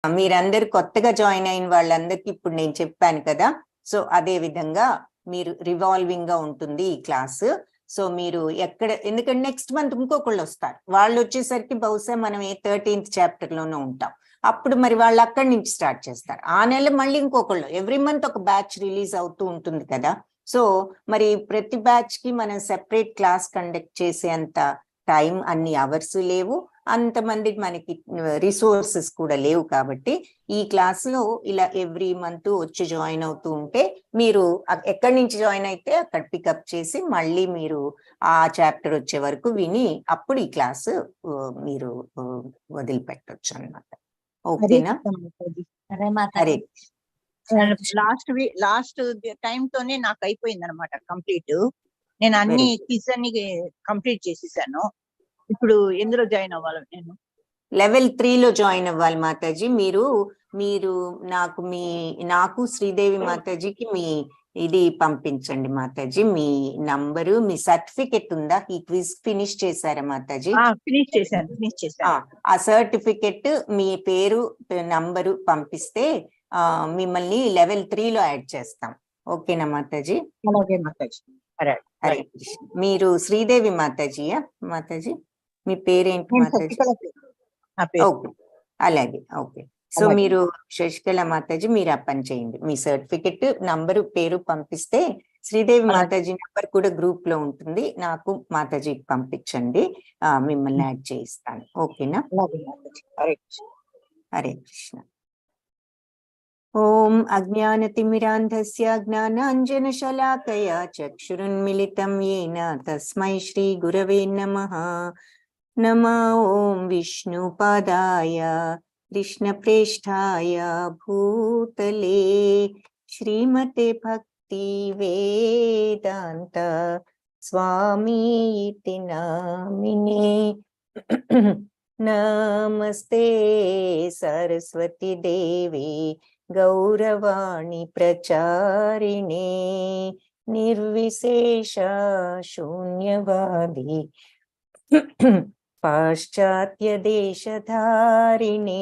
మీరందరు కొత్తగా జాయిన్ అయిన వాళ్ళందరికీ ఇప్పుడు నేను చెప్పాను కదా. సో అదే విధంగా మీరు రివాల్వింగ్ గా ఉంటుంది ఈ క్లాస్. సో మీరు ఎక్కడ, ఎందుకంటే నెక్స్ట్ మంత్ ఇంకొకళ్ళు వస్తారు, వాళ్ళు వచ్చేసరికి బహుశా మనం 13th చాప్టర్ లోనే ఉంటాం. అప్పుడు మరి వాళ్ళు అక్కడి నుంచి స్టార్ట్ చేస్తారు. ఆ నెల మళ్ళీ ఇంకొకళ్ళు, ఎవ్రీ మంత్ ఒక బ్యాచ్ రిలీజ్ అవుతూ ఉంటుంది కదా. సో మరి ప్రతి బ్యాచ్ కి మనం సెపరేట్ క్లాస్ కండక్ట్ చేసేంత టైం, అన్ని అవర్స్ లేవు, అంతమంది మనకి రిసోర్సెస్ కూడా లేవు. కాబట్టి ఈ క్లాస్ లో ఇలా ఎవ్రీ మంత్ వచ్చి జాయిన్ అవుతూ ఉంటే మీరు ఎక్కడి నుంచి జాయిన్ అయితే అక్కడ పికప్ చేసి మళ్ళీ మీరు ఆ చాప్టర్ వచ్చే వరకు విని అప్పుడు ఈ క్లాస్ మీరు వదిలిపెట్టొచ్చు అన్నమాట. ఓకేనా? హరే లాస్ట్ టైం తోనే నాకు అయిపోయింది అనమాట కంప్లీట్. నేను అన్ని క్విజ్ అన్ని కంప్లీట్ చేసేసాను. ఇప్పుడు ఎందులో జాయిన్ అవ్వాలి? నేను లెవెల్ 3 లో జాయిన్ అవ్వాలి మాతాజీ. మీరు నాకు శ్రీదేవి మాతాజీకి మీ ఇది పంపించండి మాతాజీ, మీ నంబరు, మీ సర్టిఫికెట్ ఉందా? ఈ క్విజ్ ఫినిష్ చేశారా మాతాజీ? ఫినిష్ చేశాను. ఆ సర్టిఫికెట్, మీ పేరు, నంబరు పంపిస్తే మిమ్మల్ని లెవెల్ 3 లో యాడ్ చేస్తాం. ఓకేనా మాతాజీ? అలాగే మాతాజీ. హరే కృష్ణ. మీరు శ్రీదేవి మాతాజీయా మాతాజీ? మీ పేరేంటి మాతాజీ? ఓకే, అలాగే. ఓకే. సో మీరు శశికళ మాతాజీ, మీరు ఆ పని చేయండి. మీ సర్టిఫికెట్, నంబరు, పేరు పంపిస్తే శ్రీదేవి మాతాజీ నంబర్ కూడా గ్రూప్ లో ఉంటుంది, నాకు మాతాజీకి పంపించండి, మిమ్మల్ని యాడ్ చేయిస్తాను. ఓకేనా? హరే కృష్ణ. ఓం అజ్ఞానతిమిరాంధస్య జ్ఞానాంజనశలాకయా చక్షురున్మిళితం యేన తస్మై శ్రీ గురవే నమః. నమో ఓం విష్ణుపాదాయ కృష్ణప్రేష్ఠాయ భూతలే శ్రీమతే భక్తి వేదాంత స్వామీతి నామినే. నమస్తే సరస్వతి దేవి గౌరవాణి ప్రచారిణే నిర్విశేష శూన్యవాది పాశ్చాత్య దేశధారిణే.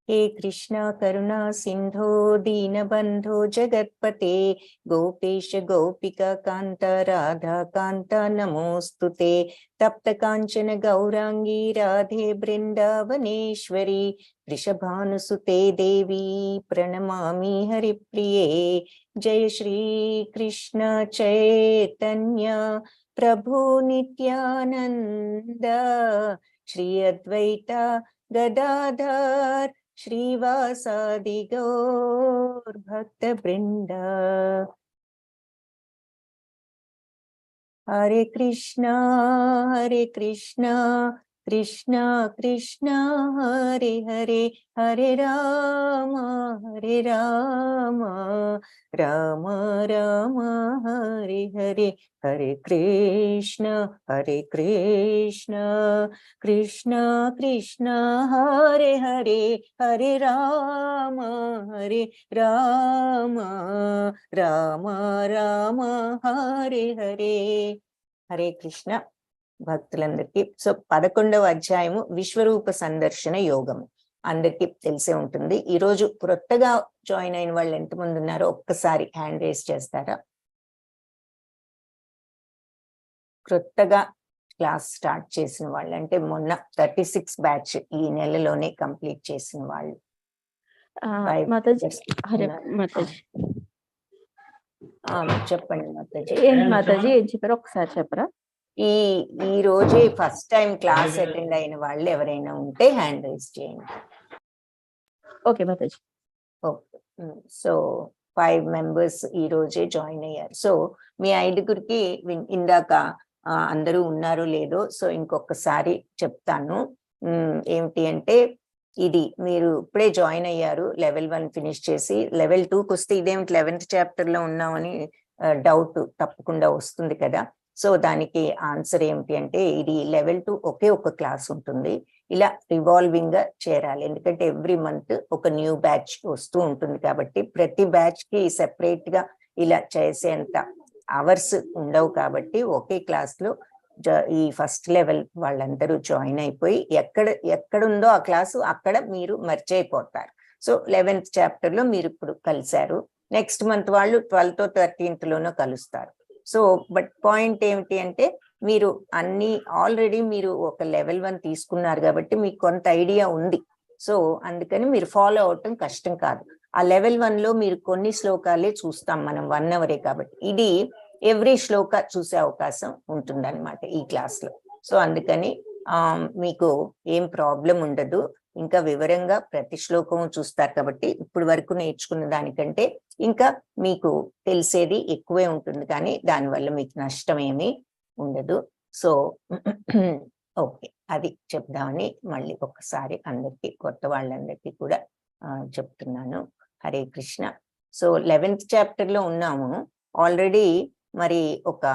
हे कृष्णा करुणा सिंधो दीनबंधो जगत्पते गोपेश गोपिका कांत राधा कांत नमोस्तुते. तप्त कांचन गौरांगी राधे वृंदावनेश्वरी वृषभानुसुते देवी प्रणमामि हरिप्रिये. जय श्री कृष्ण चैतन्य प्रभु नित्यानंद श्री अद्वैत गदाधर श्रीवासादि गौर भक्त वृंद. हरे कृष्णा कृष्णा कृष्णा हरे हरे, हरे राम राम राम हरे हरे, हरे कृष्णा कृष्णा कृष्णा हरे हरे, हरे राम राम हरे हरे. హరే కృష్ణ భక్తులందరికీ. సో 11వ అధ్యాయము విశ్వరూప సందర్శన యోగము అందరికీ తెలిసే ఉంటుంది. ఈరోజు కొత్తగా జాయిన్ అయిన వాళ్ళు ఎంతమంది ఉన్నారో ఒక్కసారి హ్యాండ్ రేస్ చేస్తారా? కొత్తగా క్లాస్ స్టార్ట్ చేసిన వాళ్ళు, అంటే మొన్న 36 బ్యాచ్ ఈ నెలలోనే కంప్లీట్ చేసిన వాళ్ళు. చెప్పండి మాతాజీ. మాతాజీ ఏం చెప్పారు ఒకసారి చెప్పరా? ఈ రోజే ఫస్ట్ టైం క్లాస్ అటెండ్ అయిన వాళ్ళు ఎవరైనా ఉంటే హ్యాండ్ రైజ్ చేయండి. Okay Mataji. Okay. So 5 members ఈ రోజే జాయిన్ అయ్యారు. సో మీ 5గురికి ఇందాక అందరూ ఉన్నారో లేదో సో ఇంకొకసారి చెప్తాను. ఏమిటి అంటే, ఇది మీరు ఇప్పుడే జాయిన్ అయ్యారు, లెవెల్ 1 ఫినిష్ చేసి లెవెల్ 2కి వస్తే ఇదేమిటి 11th చాప్టర్ లో ఉన్నామని డౌట్ తప్పకుండా వస్తుంది కదా. సో దానికి ఆన్సర్ ఏమిటి అంటే, ఇది లెవెల్ 2 ఒకే ఒక క్లాస్ ఉంటుంది. ఇలా రివాల్వింగ్ గా చేరాలి, ఎందుకంటే ఎవ్రీ మంత్ ఒక న్యూ బ్యాచ్ వస్తూ ఉంటుంది. కాబట్టి ప్రతి బ్యాచ్ కి సెపరేట్ గా ఇలా చేసేంత అవర్స్ ఉండవు. కాబట్టి ఒకే క్లాస్ లో ఈ ఫస్ట్ లెవెల్ వాళ్ళందరూ జాయిన్ అయిపోయి ఎక్కడుందో ఆ క్లాసు అక్కడ మీరు మర్చి అయిపోతారు. సో 11th చాప్టర్ లో మీరు ఇప్పుడు కలిశారు. నెక్స్ట్ మంత్ వాళ్ళు 12th 13th లోనో కలుస్తారు. సో బట్ పాయింట్ ఏమిటి అంటే మీరు అన్ని ఆల్రెడీ మీరు ఒక లెవెల్ 1 తీసుకున్నారు కాబట్టి మీకు కొంత ఐడియా ఉంది. సో అందుకని మీరు ఫాలో అవటం కష్టం కాదు. ఆ లెవెల్ 1 లో మీరు కొన్ని శ్లోకాలే చూస్తాం మనం 1 అవరే కాబట్టి. ఇది ఎవ్రీ శ్లోక చూసే అవకాశం ఉంటుందన్నమాట ఈ క్లాస్ లో. సో అందుకని మీకు ఏం ప్రాబ్లం ఉండదు. ఇంకా వివరంగా ప్రతి శ్లోకము చూస్తారు కాబట్టి ఇప్పుడు వరకు నేర్చుకున్న దానికంటే ఇంకా మీకు తెలిసేది ఎక్కువే ఉంటుంది, కానీ దానివల్ల మీకు నష్టం ఏమీ ఉండదు. సో ఓకే, అది చెప్దామని మళ్ళీ ఒకసారి అందరికి, కొత్త వాళ్ళందరికీ కూడా చెప్తున్నాను. Hare Krishna. So 11th chapter లో ఉన్నాము ఆల్రెడీ. మరి ఒక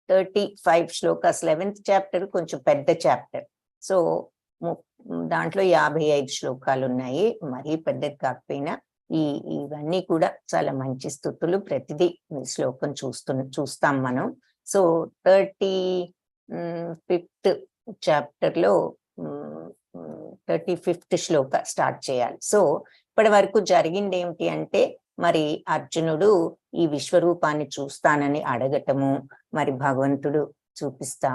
35 శ్లోకాస్. 11th చాప్టర్ కొంచెం పెద్ద చాప్టర్. సో దాంట్లో 55 శ్లోకాలు ఉన్నాయి. మరీ పెద్దది కాకపోయినా ఇవన్నీ కూడా చాలా మంచి స్థుతులు. ప్రతిదీ శ్లోకం చూస్తాం మనం. సో 35th చాప్టర్ లో 35th శ్లోక స్టార్ట్ చేయాలి. సో ఇప్పటి వరకు జరిగింది ఏమిటి అంటే మరి అర్జునుడు ఈ విశ్వరూపాన్ని చూస్తానని అడగటము, మరి భగవంతుడు చూపిస్తా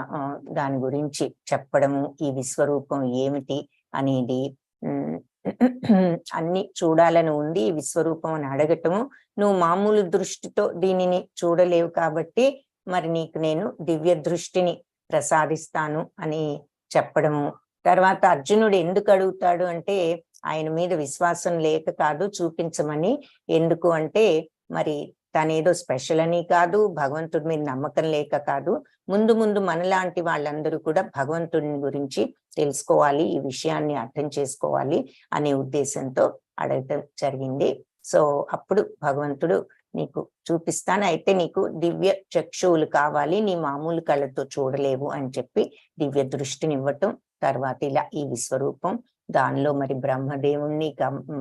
దాని గురించి చెప్పడము, ఈ విశ్వరూపం ఏమిటి అనేది అన్ని చూడాలని ఉంది. ఈ విశ్వరూపం అని అడగటము, నువ్వు మామూలు దృష్టితో దీనిని చూడలేవు కాబట్టి మరి నీకు నేను దివ్య దృష్టిని ప్రసాదిస్తాను అని చెప్పడము. తర్వాత అర్జునుడు ఎందుకు అడుగుతాడు అంటే ఆయన మీద విశ్వాసం లేక కాదు, చూపించమని. ఎందుకు అంటే మరి తనేదో స్పెషల్ అని కాదు, భగవంతుడి మీద నమ్మకం లేక కాదు. ముందు ముందు మనలాంటి వాళ్ళందరూ కూడా భగవంతుడిని గురించి తెలుసుకోవాలి, ఈ విషయాన్ని అర్థం చేసుకోవాలి అనే ఉద్దేశంతో అడగటం జరిగింది. సో అప్పుడు భగవంతుడు నీకు చూపిస్తాను, అయితే నీకు దివ్య చక్షువులు కావాలి, నీ మామూలు కళ్ళతో చూడలేవు అని చెప్పి దివ్య దృష్టిని ఇవ్వటం. తర్వాత ఇలా ఈ విశ్వరూపం, దానిలో మరి బ్రహ్మదేవుణ్ణి,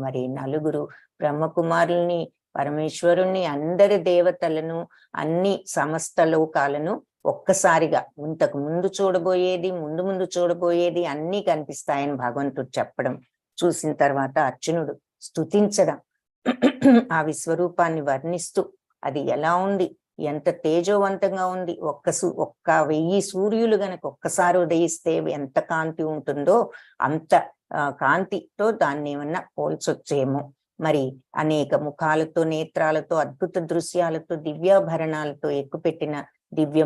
మరి నలుగురు బ్రహ్మకుమారుల్ని, పరమేశ్వరుణ్ణి, అందరి దేవతలను, అన్ని సమస్త లోకాలను ఒక్కసారిగా ఇంతకు ముందు చూడబోయేది, ముందు ముందు చూడబోయేది అన్ని కనిపిస్తాయని భగవంతుడు చెప్పడం. చూసిన తర్వాత అర్జునుడు స్తుతించడం, ఆ విశ్వరూపాన్ని వర్ణిస్తూ అది ఎలా ఉంది, ఎంత తేజోవంతంగా ఉంది, ఒక్క 1000 సూర్యులు గనక ఒక్కసారి ఉదయిస్తే ఎంత కాంతి ఉంటుందో అంత కాంతితో దాన్ని ఏమన్నా పోల్చొచ్చేమో. మరి అనేక ముఖాలతో, నేత్రాలతో, అద్భుత దృశ్యాలతో, దివ్యాభరణాలతో, ఎక్కుపెట్టిన దివ్య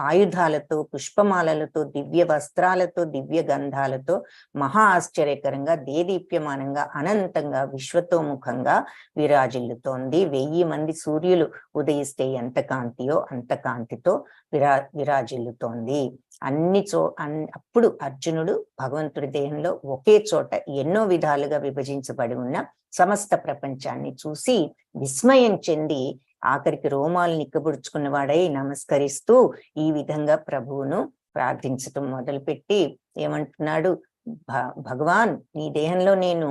ఆయుధాలతో, పుష్పమాలలతో, దివ్య వస్త్రాలతో, దివ్య గంధాలతో మహా ఆశ్చర్యకరంగా, దేదీప్యమానంగా, అనంతంగా, విశ్వతోముఖంగా విరాజిల్లుతోంది. 1000 మంది సూర్యులు ఉదయిస్తే ఎంత కాంతియో అంత కాంతితో విరాజిల్లుతోంది. అప్పుడు అర్జునుడు భగవంతుడి దేహంలో ఒకే చోట ఎన్నో విధాలుగా విభజించబడి ఉన్న సమస్త ప్రపంచాన్ని చూసి విస్మయం చెంది ఆఖరికి రోమాలు నిక్కబుడుచుకున్న వాడై నమస్కరిస్తూ ఈ విధంగా ప్రభువును ప్రార్థించటం మొదలుపెట్టి ఏమంటున్నాడు, భగవాన్ నీ దేహంలో నేను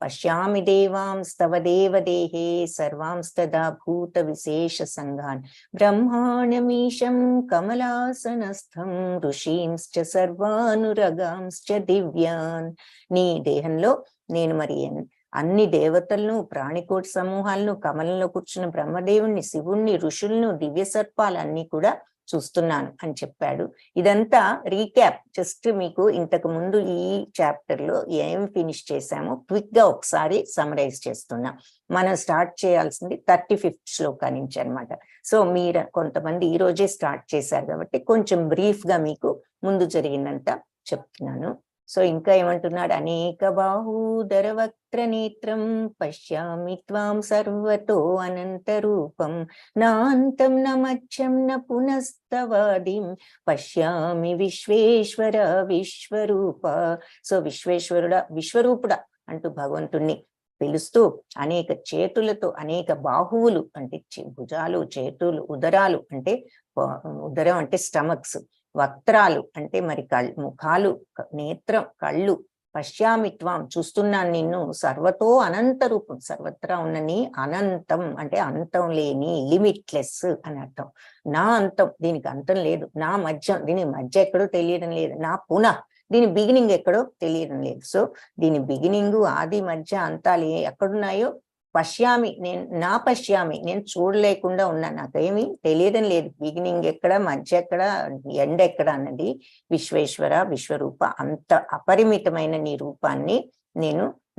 పశ్యామి దేవాంస్తవ దేవదేహే సర్వాంస్తదా భూత విశేష సంఘాన్ బ్రహ్మాణమీశం కమలాసనస్థం ఋషీంశ్చ సర్వానురగాంశ్చ దివ్యాన్. నీ దేహంలో నేను మరి అన్ని దేవతలను, ప్రాణికోటి సమూహాలను, కమలంలో కూర్చున్న బ్రహ్మదేవుణ్ణి, శివుణ్ణి, ఋషులను, దివ్య సర్పాలన్నీ కూడా చూస్తున్నాను అని చెప్పాడు. ఇదంతా రీక్యాప్, జస్ట్ మీకు ఇంతకు ముందు ఈ చాప్టర్ లో ఏం ఫినిష్ చేశామో క్విక్ గా ఒకసారి సమరైజ్ చేస్తున్నాం. మనం స్టార్ట్ చేయాల్సింది 35th శ్లోకా నుంచి అన్నమాట. సో మీరు కొంతమంది ఈ రోజే స్టార్ట్ చేశారు కాబట్టి కొంచెం బ్రీఫ్ గా మీకు ముందు జరిగిందంతా చెప్తున్నాను. సో ఇంకా ఏమంటున్నాడు, అనేక బాహూదర వక్త్ర నేత్రం పశ్యామి త్వాం సర్వతో అనంత రూపం నాంతం న మధ్యం న పునస్తవాదిం పశ్యామి విశ్వేశ్వర విశ్వరూప. సో విశ్వరూపుడా అంటూ భగవంతుణ్ణి పిలుస్తూ అనేక చేతులతో, అనేక బాహువులు అంటే భుజాలు, చేతులు, ఉదరాలు అంటే ఉదరం అంటే స్టమక్స్, వక్త్రాలు అంటే మరి ముఖాలు, నేత్రం కళ్ళు, పశ్యామిత్వం చూస్తున్నాను నిన్ను, సర్వతో అనంత రూపం సర్వత్రా ఉన్న నీ అనంతం అంటే అంతం లేని, లిమిట్లెస్ అని అర్థం. నా అంతం, దీనికి అంతం లేదు, నా మధ్యం, దీనికి మధ్య ఎక్కడో తెలియడం లేదు, నా పునః దీని బిగినింగ్ ఎక్కడో తెలియడం లేదు. సో దీని బిగినింగ్, ఆది, మధ్య, అంతాలు ఎక్కడున్నాయో పశ్యామి, నేను చూడలేకుండా ఉన్నా, నాకేమి తెలియడం లేదు. బిగినింగ్ ఎక్కడ, మధ్య ఎక్కడ, ఎండ్ ఎక్కడ అన్నది. విశ్వేశ్వర, విశ్వరూప, అంత అపరిమితమైన నీ రూపాన్ని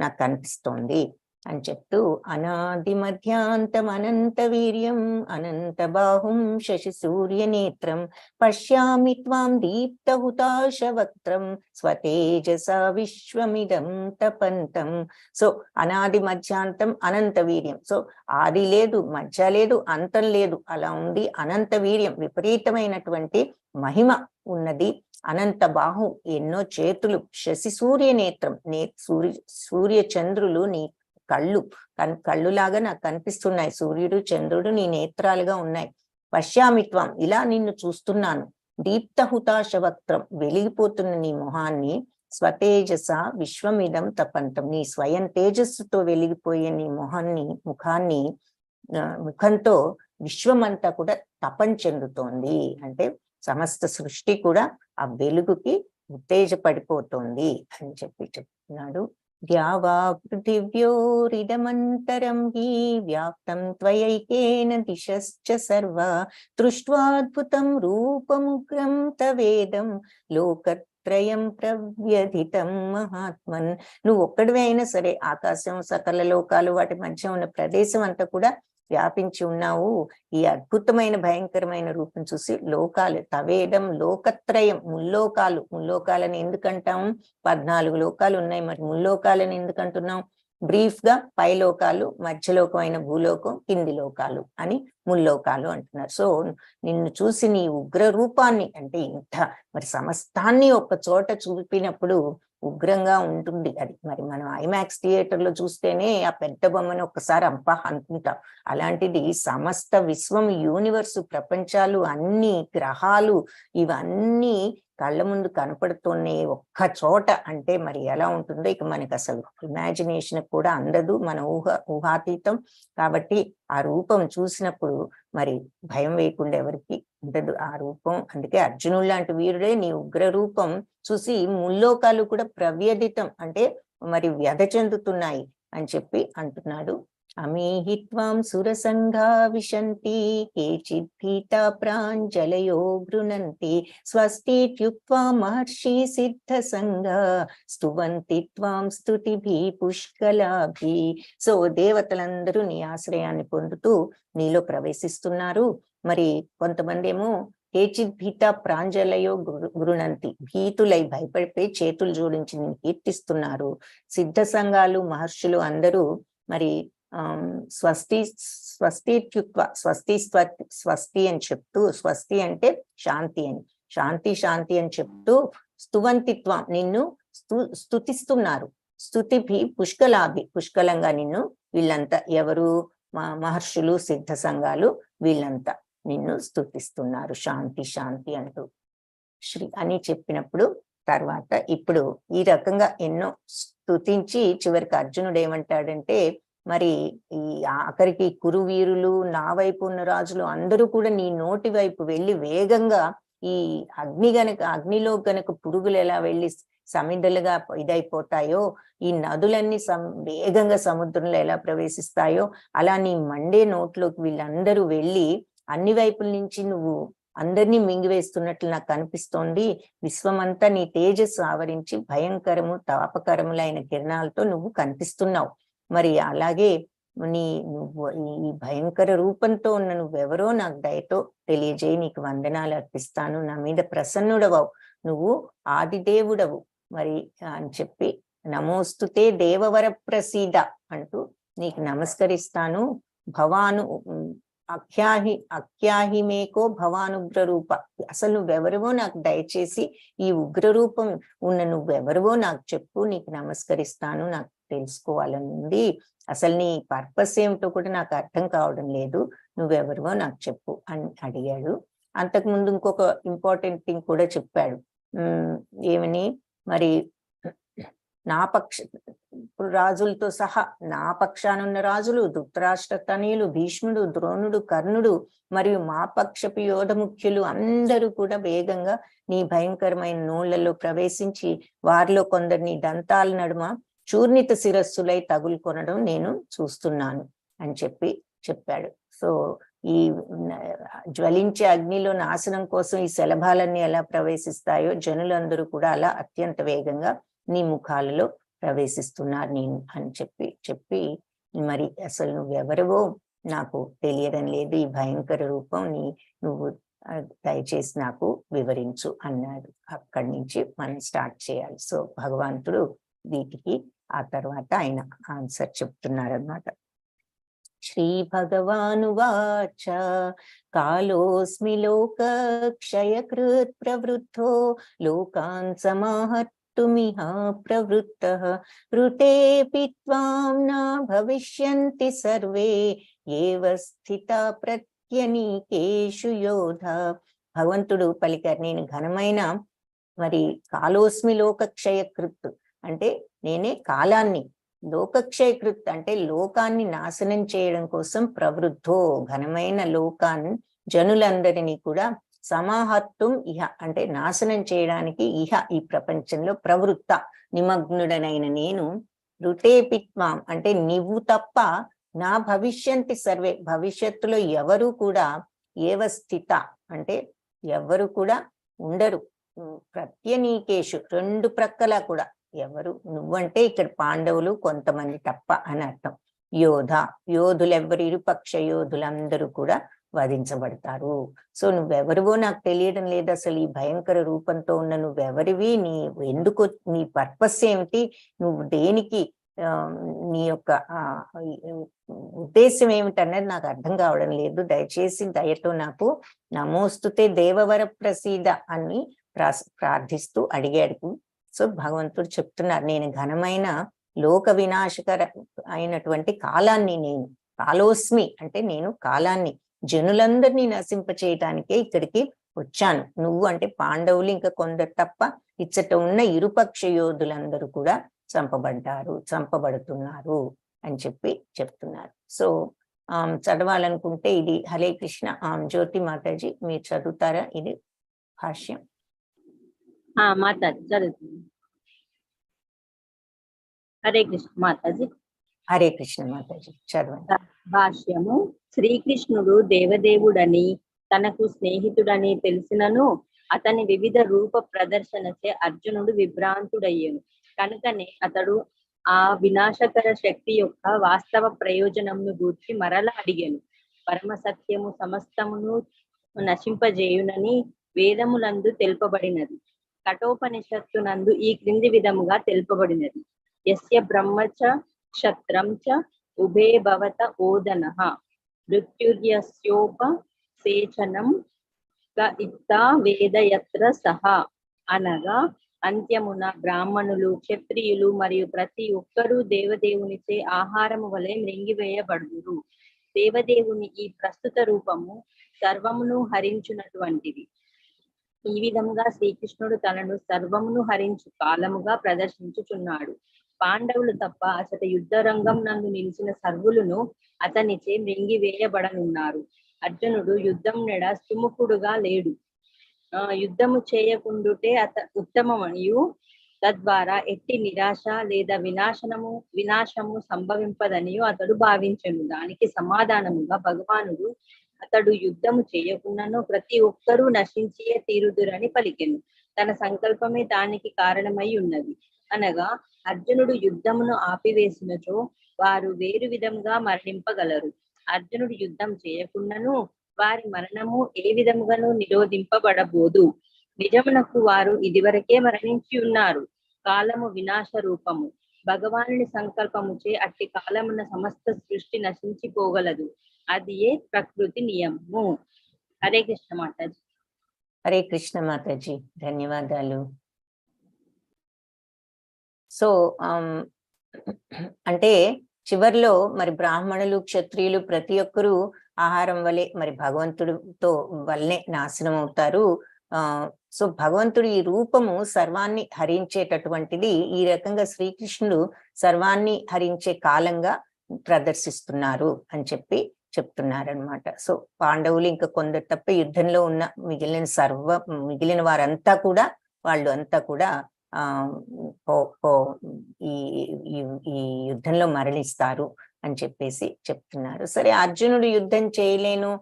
నాకు కనిపిస్తోంది అని చెప్తూ, అనాది మధ్యాంతం అనంత వీర్యం అనంత బాహుం శశి సూర్య నేత్రం పశ్యామి త్వాం దీప్త హుతాశ వక్త్రం స్వతేజస విశ్వమిదం తపంతం. సో అనాది మధ్యాంతం అనంత వీర్యం. సో ఆది లేదు, మధ్య లేదు, అంతం లేదు, అలా ఉంది అనంత వీర్యం, విపరీతమైనటువంటి మహిమ ఉన్నది. అనంత బాహు, ఎన్నో చేతులు. శశి సూర్య నేత్రం, సూర్య చంద్రులు నీ కళ్ళులాగా నాకు కనిపిస్తున్నాయి. సూర్యుడు చంద్రుడు నీ నేత్రాలుగా ఉన్నాయి. పశ్యామిత్వం, ఇలా నిన్ను చూస్తున్నాను. దీప్త హుతాశ వక్త్రం, వెలిగిపోతున్న నీ మొహాన్ని. స్వతేజస విశ్వమిదం తపంతం, నీ స్వయం తేజస్సుతో వెలిగిపోయే నీ ముఖంతో విశ్వమంతా కూడా తపం చెందుతోంది. అంటే సమస్త సృష్టి కూడా ఆ వెలుగుకి ఉత్తేజపడిపోతోంది అని చెప్తున్నాడు. ద్యావా పృథివ్యోరిదమంతరం హి వ్యాప్తం త్వయైకేన దిశశ్చ సర్వా దృష్ట్వాద్భుతం రూపముగ్రం తవేదం లోకత్రయం ప్రవ్యధితం మహాత్మన్. నువ్వు ఒక్కడివే అయినా సరే, ఆకాశం, సకల లోకాలు, వాటి మధ్య ఉన్న ప్రదేశం అంతా కూడా వ్యాపించి ఉన్నావు. ఈ అద్భుతమైన భయంకరమైన రూపం చూసి లోకాలు, తవేదం లోకత్రయం, ముల్లోకాలని ఎందుకంటాం? 14 లోకాలు ఉన్నాయి, మరి ముల్లోకాలని ఎందుకంటున్నాం? బ్రీఫ్ గా పై లోకాలు, మధ్యలోకమైన భూలోకం, కింది లోకాలు అని ముల్లోకాలు అంటున్నారు. సో నిన్ను చూసి నీ ఉగ్ర రూపాన్ని, అంటే ఇంత మరి సమస్తాన్ని ఒక చోట చూపినప్పుడు ఉగ్రంగా ఉంటుంది అది. మరి మనం ఐమాక్స్ థియేటర్లో చూస్తేనే ఆ పెద్ద బొమ్మను ఒక్కసారి అబ్బా అనుకుంటాం. అలాంటిది సమస్త విశ్వం, యూనివర్సు, ప్రపంచాలు, అన్ని గ్రహాలు, ఇవన్నీ కళ్ళ ముందు కనపడుతున్నాయి ఒక్క చోట. అంటే మరి ఎలా ఉంటుందో ఇక మనకి అసలు ఇమాజినేషన్ కూడా అందదు, మన ఊహాతీతం. కాబట్టి ఆ రూపం చూసినప్పుడు మరి భయం వేయకుండా ఎవరికి ఉండదు ఆ రూపం. అందుకే అర్జునుడు లాంటి వీరుడే నీ ఉగ్ర రూపం చూసి ముల్లోకాలు కూడా ప్రవ్యధితం, అంటే మరి వ్యధ చెందుతున్నాయి అని చెప్పి అంటున్నాడు. అమీహిత్వాం సురసంఘా విశంతి కేచిత్ భీతా ప్రాంజలయో గృణంతి స్వస్తిత్యుక్త్వా మహర్షి సిద్ధ సంఘా స్తువంతి త్వాం స్తుతిభి పుష్కలాభి. సో దేవతలందరూ నీ ఆశ్రయాన్ని పొందుతూ నీలో ప్రవేశిస్తున్నారు. మరి కొంతమంది ఏమో కేచిత్ భీత ప్రాంజలయో గృణంతి, భీతులై భయపడిపోయి చేతులు జోడించి నేను కీర్తిస్తున్నారు. సిద్ధ సంఘాలు, మహర్షులు అందరూ మరి స్వస్తి అని చెప్తూ, స్వస్తి అంటే శాంతి అని, శాంతి అని చెప్తూ స్తువంతిత్వం, నిన్ను స్తుతిస్తున్నారు. స్తుతిభి పుష్కలాభి, పుష్కలంగా నిన్ను వీళ్ళంతా ఎవరు? మహర్షులు, సిద్ధ సంఘాలు, వీళ్ళంతా నిన్ను స్తుతిస్తున్నారు శాంతి అంటూ అని చెప్పినప్పుడు తర్వాత ఇప్పుడు ఈ రకంగా ఎన్నో స్తుతించి చివరికి అర్జునుడు ఏమంటాడంటే, మరి ఈ ఆఖరికి కురువీరులు, నా వైపు ఉన్న రాజులు అందరూ కూడా నీ నోటి వైపు వెళ్ళి వేగంగా ఈ అగ్నిలో గనక పురుగులు ఎలా వెళ్ళి సమిధలుగా ఇదైపోతాయో, ఈ నదులన్నీ వేగంగా సముద్రంలో ఎలా ప్రవేశిస్తాయో, అలా నీ మండే నోట్లోకి వీళ్ళందరూ వెళ్ళి అన్ని వైపుల నుంచి నువ్వు అందరినీ మింగివేస్తున్నట్లు నాకు కనిపిస్తోంది. విశ్వమంతా నీ తేజస్సు ఆవరించి భయంకరము, తాపకరములైన కిరణాలతో నువ్వు కనిపిస్తున్నావు. మరి అలాగే ఈ భయంకర రూపంతో ఉన్న నువ్వెవరో నాకు దయతో తెలియజేయి, నీకు వందనాలు అర్పిస్తాను, నా మీద ప్రసన్నుడవవు, నువ్వు ఆదిదేవుడవు మరి అని చెప్పి, నమోస్తుతే దేవవర ప్రసీద అంటూ నీకు నమస్కరిస్తాను. భవాను అఖ్యాహిమేకో భవానుగ్ర రూప, అసలు నువ్వెవరివో నాకు దయచేసి ఈ ఉగ్రరూపం ఉన్న నువ్వెవరివో నాకు చెప్పు, నీకు నమస్కరిస్తాను, నాకు తెలుసుకోవాలని ఉంది, అసలు నీ పర్పస్ ఏమిటో కూడా నాకు అర్థం కావడం లేదు, నువ్వెవరివో నాకు చెప్పు అని అడిగాడు. అంతకుముందు ఇంకొక ఇంపార్టెంట్ థింగ్ కూడా చెప్పాడు. ఏమని? మరి నా ఇప్పుడు రాజులతో సహా నా పక్షానున్న రాజులు ధృతరాష్ట్ర తనయులు, భీష్ముడు, ద్రోణుడు, కర్ణుడు మరియు మా పక్షపు యోధ ముఖ్యులు అందరూ కూడా వేగంగా నీ భయంకరమైన నోళ్లలో ప్రవేశించి వారిలో కొందరిని దంతాల నడుమ చూర్ణిత శిరస్సులై తగులుకొనడం నేను చూస్తున్నాను అని చెప్పాడు. సో ఈ జ్వలించే అగ్నిలో నాశనం కోసం ఈ శలభాలన్నీ ఎలా ప్రవేశిస్తాయో జనులందరూ కూడా అలా అత్యంత వేగంగా నీ ముఖాలలో ప్రవేశిస్తున్నారు నేను అని చెప్పి మరి అసలు నువ్వెవరివో నాకు తెలియడం లేదు, ఈ భయంకర రూపం నువ్వు దయచేసి నాకు వివరించు అన్నాడు. అక్కడి నుంచి మనం స్టార్ట్ చేయాలి. సో భగవంతుడు వీటికి ఆ తర్వాత ఆయన ఆన్సర్ చెప్తున్నారన్నమాట. శ్రీ భగవానువాచ కాలోస్మి లోక క్షయకృత్ ప్రవృద్ధో లోకాన్ సమాహర్తుమిహ ప్రవృత్తః ఋతేపి త్వాం న భవిష్యంతి సర్వే ఏవ స్థితా ప్రత్యనీకేషు యోధ. భగవంతుడు పలికారు, నేను ఘనమైన మరి కాలోస్మి లోక క్షయకృత్ అంటే నేనే కాలాన్ని, లోకక్షయకృత్ అంటే లోకాన్ని నాశనం చేయడం కోసం ప్రవృద్ధో ఘనమైన లోకాన్ని జనులందరినీ కూడా సమాహర్తుం ఇహ అంటే నాశనం చేయడానికి ఇహ ఈ ప్రపంచంలో ప్రవృత్త నిమగ్నుడనైన నేను ఋతేపిత్వాం అంటే నువ్వు తప్ప నా భవిష్యంతి సర్వే భవిష్యత్తులో ఎవరు కూడా ఏవ స్థిత అంటే ఎవరు కూడా ఉండరు, ప్రత్యనీకేషు రెండు ప్రక్కల కూడా ఎవరు, నువ్వంటే ఇక్కడ పాండవులు కొంతమంది తప్ప అని అర్థం. యోధ యోధులెవ్వరు ఇరుపక్ష యోధులందరూ కూడా వధించబడతారు. సో నువ్వెవరివో నాకు తెలియడం లేదు, అసలు ఈ భయంకర రూపంతో ఉన్న నువ్వెవరివి, ఎందుకు నీ పర్పస్ ఏమిటి, నువ్వు దేనికి నీ యొక్క ఉద్దేశం ఏమిటన్నది నాకు అర్థం కావడం లేదు, దయచేసి దయతో నాకు నమోస్తుతే దేవవర ప్రసీద అని ప్రార్థిస్తూ అడిగాడు. సో భగవంతుడు చెప్తున్నారు, నేను ఘనమైన లోక వినాశకర అయినటువంటి కాలాన్ని, నేను కాలోస్మి అంటే నేను కాలాన్ని జనులందరినీ నశింపచేయటానికే ఇక్కడికి వచ్చాను. నువ్వు అంటే పాండవులు ఇంకా కొందరు తప్ప ఇచ్చట ఉన్న ఇరుపక్ష యోధులందరూ కూడా చంపబడుతున్నారు అని చెప్తున్నారు. సో చదవాలనుకుంటే ఇది హరే కృష్ణ. జ్యోతి మాతాజీ మీరు చదువుతారా ఇది భాష్యం? మాతాజీ చదువుతుంది. హరే కృష్ణ మాతాజీ. హరే కృష్ణ మాతాజీ చదవండి. భాష్యము. శ్రీకృష్ణుడు దేవదేవుడని తనకు స్నేహితుడని తెలిసినను అతని వివిధ రూప ప్రదర్శనచే అర్జునుడు విభ్రాంతుడయ్యను. కనుకనే అతడు ఆ వినాశకర శక్తి యొక్క వాస్తవ ప్రయోజనమును గూర్చి మరల అడిగాను. పరమ సత్యము సమస్తమును నశింపజేయునని వేదములందు తెలుపబడినది. కఠోపనిషత్తునందు ఈ క్రింది విధముగా తెలుపబడినది. యస్య బ్రహ్మచ క్షత్రం చ ఉభే భవత ఓదనః మృత్యుర్యస్యోపసేచనం ఇత్తా వేదయత్ర సహా. అనగా అంత్యమున బ్రాహ్మణులు, క్షత్రియులు మరియు ప్రతి ఒక్కరూ దేవదేవునిచే ఆహారము వలె మృంగివేయబడుదురు. దేవదేవుని ఈ ప్రస్తుత రూపము సర్వమును హరించునటువంటిది. ఈ విధంగా శ్రీకృష్ణుడు తనను సర్వమును హరించు కాలముగా ప్రదర్శించుచున్నాడు. పాండవులు తప్ప అసట యుద్ధ రంగం నందు నిలిచిన సర్వులను అతనిచే మృంగివేయబడనున్నారు. అర్జునుడు యుద్ధం నెడ సుముఖుడుగా లేడు. యుద్ధము చేయకుండుటే ఉత్తమమనియు తద్వారా ఎట్టి నిరాశ లేదా వినాశము సంభవింపదనియు అతడు భావించెను. దానికి సమాధానముగా భగవానుడు అతడు యుద్ధము చేయకుండాను ప్రతి ఒక్కరూ నశించియే తీరుదురని పలికెను. తన సంకల్పమే దానికి కారణమై ఉన్నది. అనగా అర్జునుడు యుద్ధమును ఆపివేసినచో వారు వేరు విధంగా మరణింపగలరు. అర్జునుడు యుద్ధం చేయకుండాను వారి మరణము ఏ విధముగాను నిరోధింపబడబోదు. నిజమునకు వారు ఇదివరకే మరణించి ఉన్నారు. కాలము వినాశ రూపము. భగవానుని సంకల్పముచే అట్టి కాలమున సమస్త సృష్టి నశించిపోగలదు. అది ఏ ప్రకృతి నియమము. హరే కృష్ణ మాతాజీ. హరే కృష్ణ మాతాజీ, ధన్యవాదాలు. సో అంటే చివర్లో మరి బ్రాహ్మణులు, క్షత్రియులు ప్రతి ఒక్కరూ ఆహారం వలె మరి భగవంతుడితో వల్లనే నాశనం అవుతారు. సో భగవంతుడి ఈ రూపము సర్వాన్ని హరించేటటువంటిది. ఈ రకంగా శ్రీకృష్ణుడు సర్వాన్ని హరించే కాలంగా ప్రదర్శిస్తున్నారు అని చెప్పి చెప్తున్నారనమాట. సో పాండవులు ఇంకా కొందరు తప్ప యుద్ధంలో ఉన్న మిగిలిన వారంతా కూడా వాళ్ళు అంతా కూడా ఈ ఈ యుద్ధంలో మరణిస్తారు అని చెప్పేసి చెప్తున్నారు. సరే, అర్జునుడు యుద్ధం చేయలేను,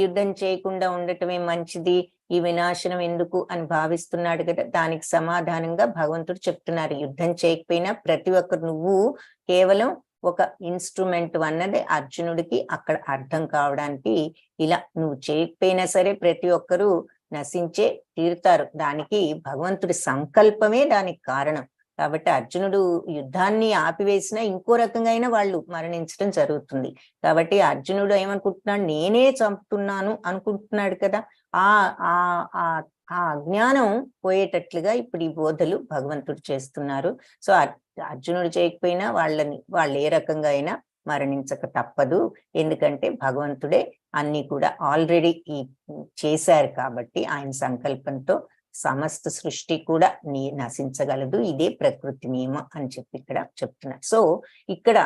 యుద్ధం చేయకుండా ఉండటమే మంచిది, ఈ వినాశనం ఎందుకు అని భావిస్తున్నాడు కదా. దానికి సమాధానంగా భగవంతుడు చెప్తున్నారు, యుద్ధం చేయకపోయినా ప్రతి ఒక్కరు నువ్వు కేవలం ఒక ఇన్స్ట్రుమెంట్ అన్నది అర్జునుడికి అక్కడ అర్థం కావడానికి. ఇలా నువ్వు చేయకపోయినా సరే ప్రతి ఒక్కరూ నశించే తీరుతారు, దానికి భగవంతుడి సంకల్పమే దానికి కారణం. కాబట్టి అర్జునుడు యుద్ధాన్ని ఆపివేసినా ఇంకో రకంగా అయినా వాళ్ళు మరణించడం జరుగుతుంది. కాబట్టి అర్జునుడు ఏమనుకుంటున్నాడు, నేనే చంపుతున్నాను అనుకుంటున్నాడు కదా. ఆ ఆ ఆ అజ్ఞానం పోయేటట్లుగా ఇప్పుడు ఈ బోధలు భగవంతుడు చేస్తున్నారు. సో అర్జునుడు చేయకపోయినా వాళ్ళు ఏ రకంగా అయినా మరణించక తప్పదు. ఎందుకంటే భగవంతుడే అన్ని కూడా ఆల్రెడీ చేశారు కాబట్టి ఆయన సంకల్పంతో సమస్త సృష్టి కూడా నశించగలదు. ఇదే ప్రకృతి నియమం అని చెప్పి ఇక్కడ చెప్తున్నారు. సో ఇక్కడ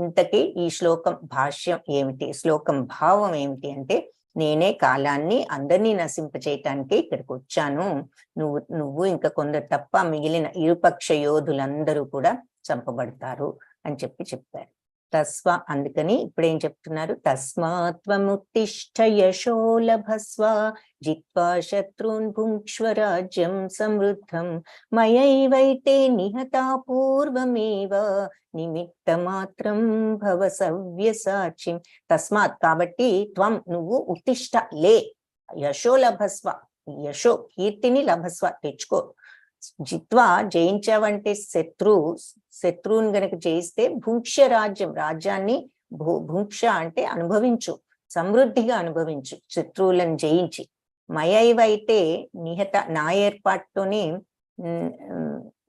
ఇంతకీ ఈ శ్లోకం భాష్యం ఏమిటి, శ్లోకం భావం ఏమిటి అంటే, నేనే కాలాన్ని అందరినీ నశింపచేయటానికి ఇక్కడికి వచ్చాను, నువ్వు ఇంకా కొందరు తప్ప మిగిలిన ఇరుపక్ష యోధులందరూ కూడా చంపబడతారు అని చెప్పారు. అందుకని ఇప్పుడు ఏం చెప్తున్నారు, తస్మాత్వముత్తిష్ఠ యశో లభస్వ జిత్వా శత్రూన్ భుంక్ష్వ రాజ్యం సమృద్ధం మయైవైతే నిహతా పూర్వమేవ నిమిత్త మాత్రం భవ సవ్యసాచిం. తస్మాత్ కాబట్టి త్వం నువ్వు ఉత్తిష్ట లే, యశో లభస్వ, యశో కీర్తిని లభస్వ తెచ్చుకో, జిత్వా జయించావంటే శత్రువుని గనక జయిస్తే భుంక్ష రాజ్యాన్ని భుంక్ష అంటే అనుభవించు, సమృద్ధిగా అనుభవించు శత్రువులను జయించి. మయైవైతే నిహత, నా ఏర్పాటుతోనే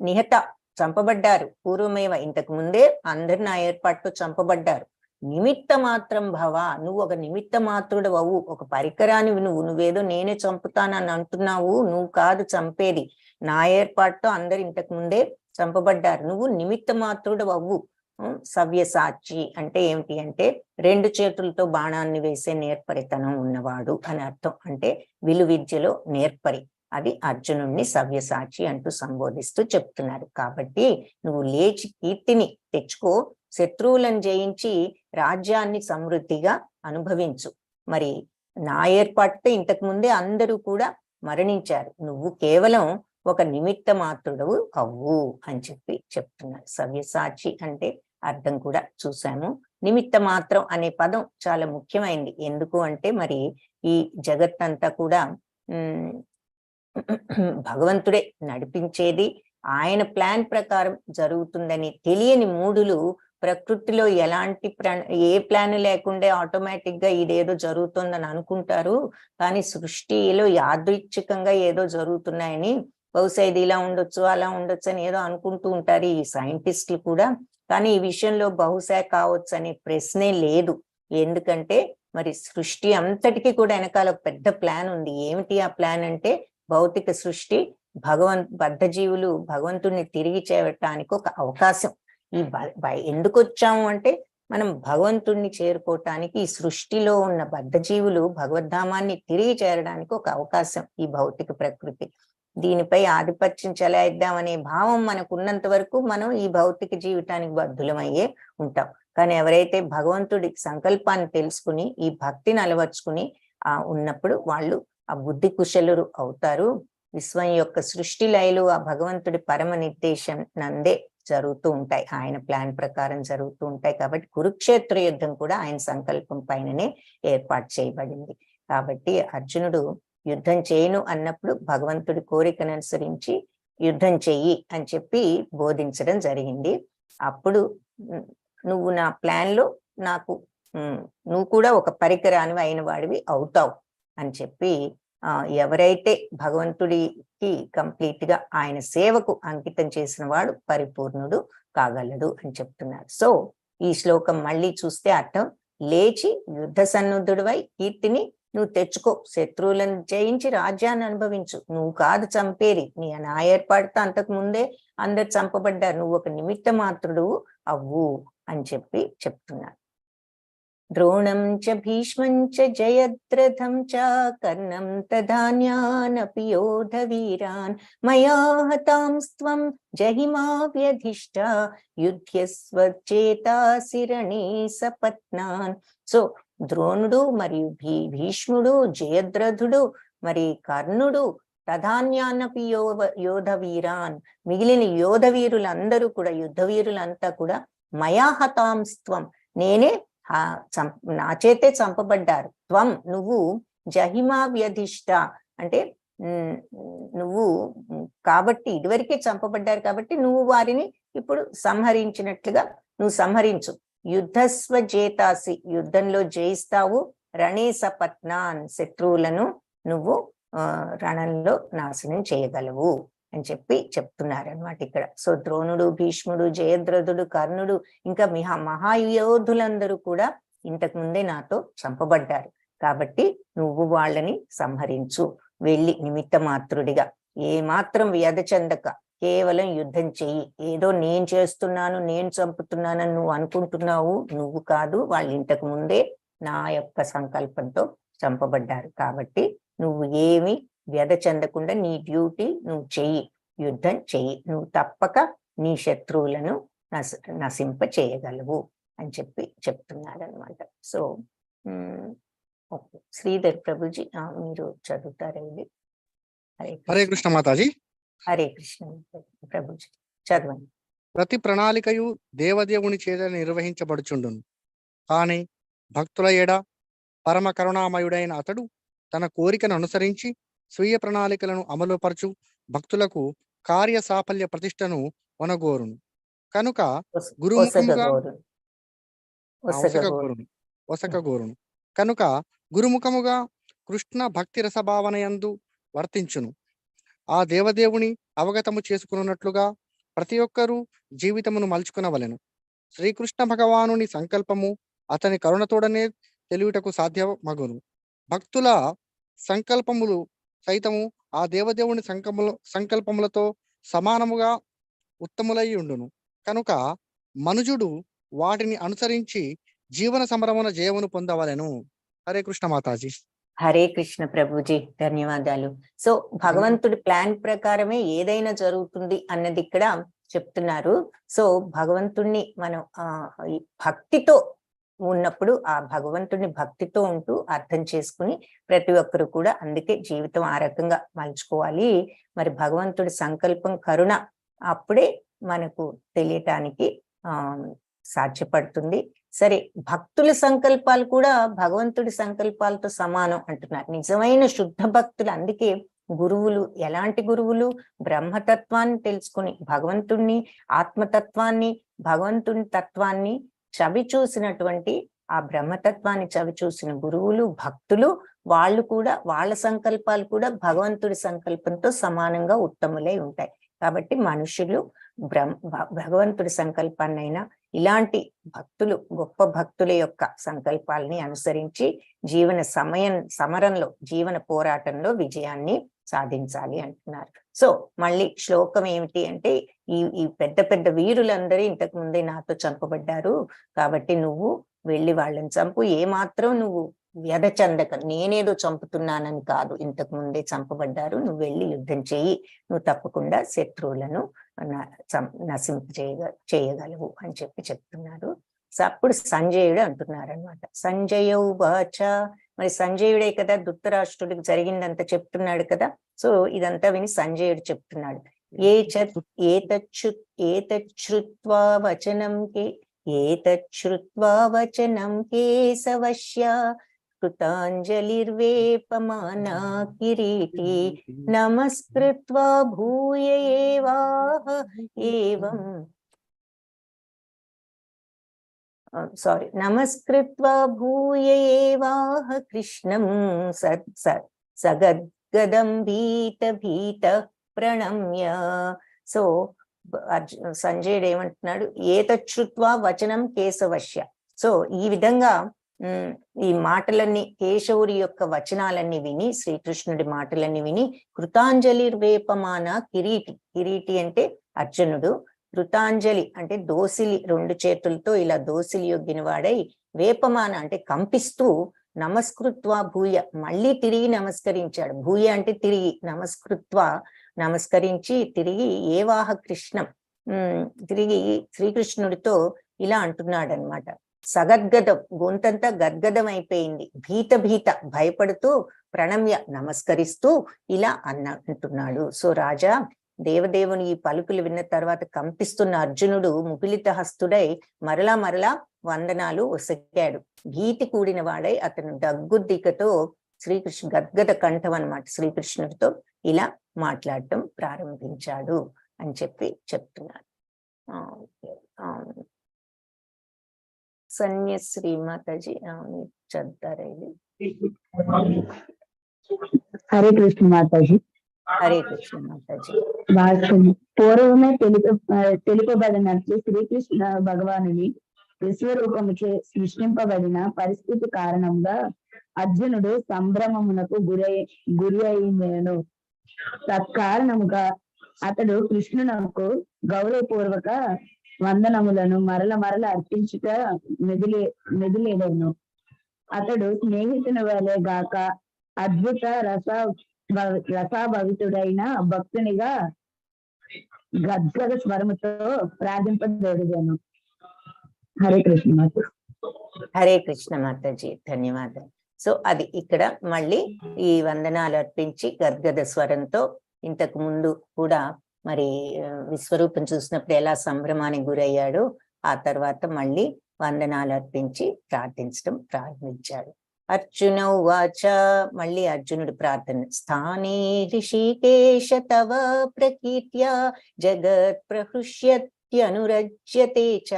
నిహత చంపబడ్డారు, పూర్వమేవ ఇంతకు ముందే అందరు నా ఏర్పాటుతో చంపబడ్డారు. నిమిత్త మాత్రం భవ, నువ్వు ఒక నిమిత్త మాత్రుడు అవ్వు, ఒక పరికరాన్ని నువ్వేదో నేనే చంపుతానని అంటున్నావు, నువ్వు కాదు చంపేది, నా ఏర్పాటుతో అందరు ఇంతకు ముందే చంపబడ్డారు, నువ్వు నిమిత్త మాత్రుడు అవ్వు. సవ్యసాచి అంటే ఏమిటి అంటే, రెండు చేతులతో బాణాన్ని వేసే నేర్పరితనం ఉన్నవాడు అని అర్థం. అంటే విలువిద్యలో నేర్పరి, అది అర్జునుడిని సవ్యసాచి అంటూ సంబోధిస్తూ చెప్తున్నారు. కాబట్టి నువ్వు లేచి కీర్తిని తెచ్చుకో, శత్రువులను జయించి రాజ్యాన్ని సమృద్ధిగా అనుభవించు. మరి నా ఏర్పాటుతో ఇంతకు ముందే అందరూ కూడా మరణించారు, నువ్వు కేవలం ఒక నిమిత్త మాత్రుడవు అవ్వు అని చెప్తున్నారు. సవ్యసాచి అంటే అర్థం కూడా చూసాము. నిమిత్త మాత్రం అనే పదం చాలా ముఖ్యమైనది. ఎందుకు అంటే మరి ఈ జగత్తంతా కూడా భగవంతుడే నడిపించేది, ఆయన ప్లాన్ ప్రకారం జరుగుతుందని తెలియని మూడులు ప్రకృతిలో ఎలాంటి ఏ ప్లాన్ లేకుండా ఆటోమేటిక్ గా ఇదేదో జరుగుతుందని అనుకుంటారు. కానీ సృష్టిలో యాదృచ్ఛికంగా ఏదో జరుగుతున్నాయని, బహుశా ఇది ఇలా ఉండొచ్చు అలా ఉండొచ్చు అని ఏదో అనుకుంటూ ఉంటారు ఈ సైంటిస్టులు కూడా. కానీ ఈ విషయంలో బహుశా కావచ్చు అనే ప్రశ్నే లేదు. ఎందుకంటే మరి సృష్టి అంతటికీ కూడా వెనకాల పెద్ద ప్లాన్ ఉంది. ఏమిటి ఆ ప్లాన్ అంటే, భౌతిక సృష్టి బద్ధజీవులు భగవంతుడిని తిరిగి చేరటానికి ఒక అవకాశం. ఎందుకు వచ్చాము అంటే, మనం భగవంతుడిని చేరుకోవటానికి ఈ సృష్టిలో ఉన్న బద్ధజీవులు భగవద్ధామాన్ని తిరిగి చేరడానికి ఒక అవకాశం ఈ భౌతిక ప్రకృతి. దీనిపై ఆధిపత్యం చెలాయిద్దామనే భావం మనకు ఉన్నంత వరకు మనం ఈ భౌతిక జీవితానికి బద్ధులమయ్యే ఉంటాం. కానీ ఎవరైతే భగవంతుడి సంకల్పాన్ని తెలుసుకుని ఈ భక్తిని అలవర్చుకుని ఉన్నప్పుడు వాళ్ళు ఆ బుద్ధి కుశలురు అవుతారు. విశ్వం యొక్క సృష్టి లయలు ఆ భగవంతుడి పరమ నిర్దేశం నందే జరుగుతూ ఉంటాయి, ఆయన ప్లాన్ ప్రకారం జరుగుతూ ఉంటాయి. కాబట్టి కురుక్షేత్ర యుద్ధం కూడా ఆయన సంకల్పం పైననే ఏర్పాటు చేయబడింది. కాబట్టి అర్జునుడు యుద్ధం చేయను అన్నప్పుడు భగవంతుడి కోరికను అనుసరించి యుద్ధం చెయ్యి అని చెప్పి బోధించడం జరిగింది. అప్పుడు నువ్వు నా ప్లాన్ లో నువ్వు కూడా ఒక పరికరానివి అయిన వాడివి అవుతావు అని చెప్పి, ఎవరైతే భగవంతుడికి కంప్లీట్ గా ఆయన సేవకు అంకితం చేసిన వాడు పరిపూర్ణుడు కాగలడు అని చెప్తున్నారు. సో ఈ శ్లోకం మళ్ళీ చూస్తే అర్థం, లేచి యుద్ధ సన్నుద్ధుడివై కీర్తిని నువ్వు తెచ్చుకో, శత్రువులను జయించి రాజ్యాన్ని అనుభవించు. నువ్వు కాదు చంపేది, నా ఏర్పాటుతో అంతకు ముందే అందరు చంపబడ్డారు, నువ్వు ఒక నిమిత్త మాత్రుడు అవ్వు అని చెప్పి చెప్తున్నాడు. ద్రోణం చ భీష్మం చ జయద్రథం చ కర్ణం తధాన్యానపి యోధ వీరాన్ మయా హతాంస్త్వం జహిమా వ్యధిష్ట యుధ్యస్వచేతాసి రణే సపత్నాన్. సో ద్రోణుడు మరియు భీష్ముడు, జయద్రథుడు, మరి కర్ణుడు, తధాన్యానపి యోధ వీరాన్, మిగిలిన యోధ వీరులందరూ కూడా, యుద్ధ వీరులంతా కూడా మయా హతాంస్త్వం, నేనే నా చేతే చంపబడ్డారు. త్వం, నువ్వు, జహిమా వ్యధిష్ట అంటే నువ్వు కాబట్టి ఇదివరకే చంపబడ్డారు కాబట్టి నువ్వు వారిని ఇప్పుడు సంహరించినట్లుగా నువ్వు సంహరించు. యుద్ధస్వ జేతాసి, యుద్ధంలో జయిస్తావు. రణే సపత్నాన్, శత్రువులను నువ్వు రణంలో నాశనం చేయగలవు అని చెప్పి చెప్తున్నారనమాట ఇక్కడ. సో ద్రోణుడు, భీష్ముడు, జయద్రథుడు, కర్ణుడు, ఇంకా మహాయోధులందరూ కూడా ఇంతకు ముందే నాతో చంపబడ్డారు కాబట్టి నువ్వు వాళ్ళని సంహరించు. వెళ్ళి నిమిత్త మాత్రుడిగా, ఏ మాత్రం వ్యధ చెందక కేవలం యుద్ధం చెయ్యి. ఏదో నేను చేస్తున్నాను, నేను చంపుతున్నానని నువ్వు అనుకుంటున్నావు, నువ్వు కాదు, వాళ్ళు ఇంతకు ముందే నా యొక్క సంకల్పంతో చంపబడ్డారు కాబట్టి నువ్వు ఏమి వ్యధ చెందకుండా నీ డ్యూటీ నువ్వు చెయ్యి, యుద్ధం చెయ్యి. నువ్వు తప్పక నీ శత్రువులను నశింప చేయగలవు అని చెప్పి చెప్తున్నారు అనమాట. సో శ్రీధర్ ప్రభుజీ మీరు చదువుతారండి. హరే కృష్ణ మాతాజీ. హరే కృష్ణ ప్రభుజీ, చదవండి. ప్రతి ప్రణాళికయు దేవదేవుని చేత నిర్వహించబడుచుండును, కానీ భక్తుల ఎడ పరమ కరుణామయుడైన అతడు తన కోరికను అనుసరించి స్వీయ ప్రణాళికలను అమలుపరచు భక్తులకు కార్య సాఫల్య ప్రతిష్టను వనగోరును. కనుక కనుక గురుముఖముగా కృష్ణ భక్తి రసభావనయందు వర్తించును. ఆ దేవదేవుని అవగతము చేసుకున్నట్లుగా ప్రతి ఒక్కరూ జీవితమును మలుచుకునవలెను. శ్రీకృష్ణ భగవానుని సంకల్పము అతని కరుణతోడనే తెలియుటకు సాధ్యమగును. భక్తుల సంకల్పములు సైతము ఆ దేవదేవుని సంకల్పములతో సమానముగా ఉత్తములై ఉండును. కనుక మనుజుడు వాటిని అనుసరించి జీవన సమరమున జయమును పొందవలెను. హరే కృష్ణ మాతాజీ. హరే కృష్ణ ప్రభుజీ, ధన్యవాదాలు. సో భగవంతుడి ప్లాన్ ప్రకారమే ఏదైనా జరుగుతుంది అన్నది ఇక్కడ చెప్తున్నారు. సో భగవంతుణ్ణి మనం భక్తితో ఉన్నప్పుడు, ఆ భగవంతుడిని భక్తితో ఉంటూ అర్థం చేసుకుని ప్రతి ఒక్కరు కూడా అందుకే జీవితం ఆ రకంగా మలుచుకోవాలి. మరి భగవంతుడి సంకల్పం కరుణ అప్పుడే మనకు తెలియటానికి సాధ్యపడుతుంది. సరే, భక్తుల సంకల్పాలు కూడా భగవంతుడి సంకల్పాలతో సమానం అంటున్నారు. నిజమైన శుద్ధ భక్తులు, అందుకే గురువులు, ఎలాంటి గురువులు? బ్రహ్మతత్వాన్ని తెలుసుకుని భగవంతుణ్ణి, ఆత్మతత్వాన్ని, భగవంతుని తత్వాన్ని చవి చూసినటువంటి, ఆ బ్రహ్మతత్వాన్ని చవి చూసిన గురువులు, భక్తులు, వాళ్ళు కూడా వాళ్ళ సంకల్పాలు కూడా భగవంతుడి సంకల్పంతో సమానంగా ఉత్తములై ఉంటాయి. కాబట్టి మనుషులు భగవంతుడి సంకల్పాన్నైనా ఇలాంటి భక్తులు, గొప్ప భక్తుల యొక్క సంకల్పాలని అనుసరించి జీవన సమరంలో, జీవన పోరాటంలో విజయాన్ని సాధించాలి అంటున్నారు. సో మళ్ళీ శ్లోకం ఏమిటి అంటే, ఈ పెద్ద పెద్ద వీరులందరూ ఇంతకు ముందే నాతో చంపబడ్డారు కాబట్టి నువ్వు వెళ్ళి వాళ్ళని చంపు. ఏమాత్రం నువ్వు వ్యధ చెందక, నేనేదో చంపుతున్నానని కాదు, ఇంతకు ముందే చంపబడ్డారు, నువ్వు వెళ్ళి యుద్ధం చెయ్యి, నువ్వు తప్పకుండా శత్రువులను చేయగలవు అని చెప్పి చెప్తున్నారు. సో అప్పుడు సంజయుడు అంటున్నారు అనమాట. సంజయ ఉవాచ, మరి సంజయుడే కదా ధృతరాష్ట్రుడికి జరిగిందంతా చెప్తున్నాడు కదా. సో ఇదంతా విని సంజయుడు చెప్తున్నాడు. ఏతచ్చుత్వా వచనం కేశవశ్య కృతాంజలిర్వేపమానా కిరీటి నమస్కృత్వా భూయ ఏవాహ ఏవం నమస్కృత్వా భూయ ఏవాహ కృష్ణం సగద్గదం భీత ప్రణమ్య. సో సంజయుడు ఏమంటున్నాడు? ఏతచ్చుత్వా వచనం కేశవశ్య. సో ఈ విధంగా ఈ మాటలన్నీ కేశవుడి యొక్క వచనాలన్నీ విని, శ్రీకృష్ణుడి మాటలన్నీ విని, కృతాంజలి వేపమాన కిరీటి, కిరీటి అంటే అర్జునుడు, కృతాంజలి అంటే దోసిలి, 2 చేతులతో ఇలా దోసిలి యొగ్గిన వాడై, వేపమాన అంటే కంపిస్తూ, నమస్కృత్వ భూయ మళ్ళీ తిరిగి నమస్కరించాడు. భూయ అంటే తిరిగి, నమస్కృత్వ నమస్కరించి తిరిగి ఏవాహ కృష్ణం, తిరిగి శ్రీకృష్ణుడితో ఇలా అంటున్నాడు అనమాట. సగద్గదం, గొంతంతా గద్గదం అయిపోయింది, భీత భయపడుతూ, ప్రణమ్య నమస్కరిస్తూ ఇలా అంటున్నాడు. సో రాజా, దేవదేవుని ఈ పలుకులు విన్న తర్వాత కంపిస్తున్న అర్జునుడు ముకులిత హస్తుడై మరలా వందనాలు ఒసగాడు. భీతి కూడిన వాడై అతను దగ్గుద్దికతో శ్రీకృష్ణ గద్గద కంఠం అన్నమాట, శ్రీకృష్ణుడితో ఇలా మాట్లాడటం ప్రారంభించాడు అని చెప్తున్నాడు. సన్యశ్రీ మాతాజీ చదువుతారా ఇది? హరే కృష్ణ మాతాజీ. హరే కృష్ణ మాతాజీ. పూర్వమే తెలుపబడినట్లు శ్రీకృష్ణ భగవానుని విశ్వరూపముచే సృష్టింపబడిన పరిస్థితి కారణంగా అర్జునుడు సంభ్రమమునకు గురి అయినను. తత్కారణముగా అతడు కృష్ణునకు గౌరవపూర్వక వందనములను మరల అర్పించుట మెదిలేదను. అతడు స్నేహితుని వలె గాక అద్భుత రసాభవితుడైన భక్తునిగా గద్గద స్వరముతో ప్రార్థింపదొడిగాను. హరే కృష్ణ మాత. హరే కృష్ణ మాతాజీ, ధన్యవాదాలు. సో అది ఇక్కడ మళ్ళీ ఈ వందనాలు అర్పించి గద్గద స్వరంతో, ఇంతకు ముందు కూడా మరి విశ్వరూపం చూసినప్పుడు ఎలా సంభ్రమానికి గురయ్యాడో ఆ తర్వాత మళ్ళీ వందనాలు అర్పించి ప్రార్థించడం ప్రారంభించాడు. అర్జున ఉవాచ, మళ్ళీ అర్జునుడు ప్రార్థన. స్థానే ఋషికేశ తవ ప్రకీర్త్యా జగత్ ప్రహృష్యత్యనురజ్యతే చ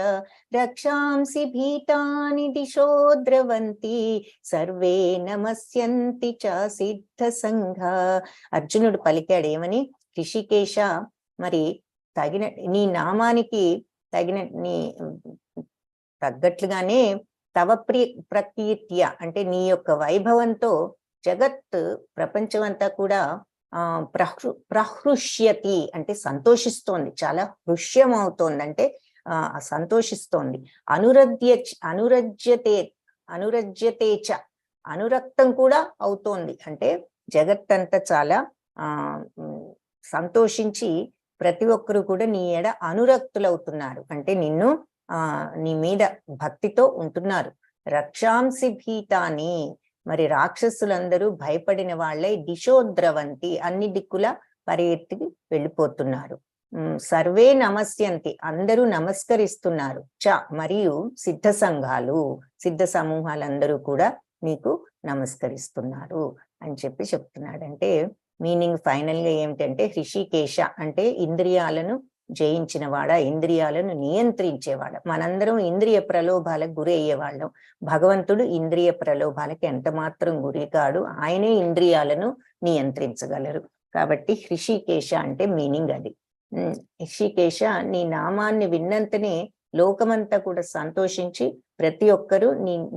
రక్షాంసి భీతాని దిశో ద్రవంతి సర్వే నమస్యంతి చ సిద్ధ సంఘ. అర్జునుడు పలికాడు ఏమని? ఋషికేశ, మరి నీ నామానికి నీ తగ్గట్లుగానే తవ ప్రకీర్త్య అంటే నీ యొక్క వైభవంతో జగత్ ప్రపంచమంతా కూడా ప్రహృష్యతి అంటే సంతోషిస్తోంది, చాలా హృష్యం అవుతోంది, అంటే సంతోషిస్తోంది. అనురజ్యతేచ అనురక్తం కూడా అవుతోంది, అంటే జగత్తంతా చాలా సంతోషించి ప్రతి ఒక్కరు కూడా నీ ఎడ అనురక్తులవుతున్నారు, అంటే నిన్ను నీ మీద భక్తితో ఉంటున్నారు. రక్షాంసి భీతాని, మరి రాక్షసులందరూ భయపడిన వాళ్ళై దిశోద్రవంతి అన్ని దిక్కుల పరిగెత్తికి వెళ్ళిపోతున్నారు. సర్వే నమస్యంతి అందరూ నమస్కరిస్తున్నారు. మరియు సిద్ధ సమూహాలందరూ కూడా నీకు నమస్కరిస్తున్నారు అని చెప్తున్నాడు. అంటే మీనింగ్ ఫైనల్ గా ఏమిటంటే, హృషికేశ అంటే ఇంద్రియాలను జయించినవాడా, ఇంద్రియాలను నియంత్రించేవాడ. మనందరం ఇంద్రియ ప్రలోభాలకు గురి అయ్యేవాళ్ళం. భగవంతుడు ఇంద్రియ ప్రలోభాలకి ఎంత మాత్రం గురి కాడు, ఆయనే ఇంద్రియాలను నియంత్రించగలరు. కాబట్టి హృషికేశ అంటే మీనింగ్ అది. హృషికేశ, నీ నామాన్ని విన్నంతనే లోకమంతా కూడా సంతోషించి ప్రతి ఒక్కరూ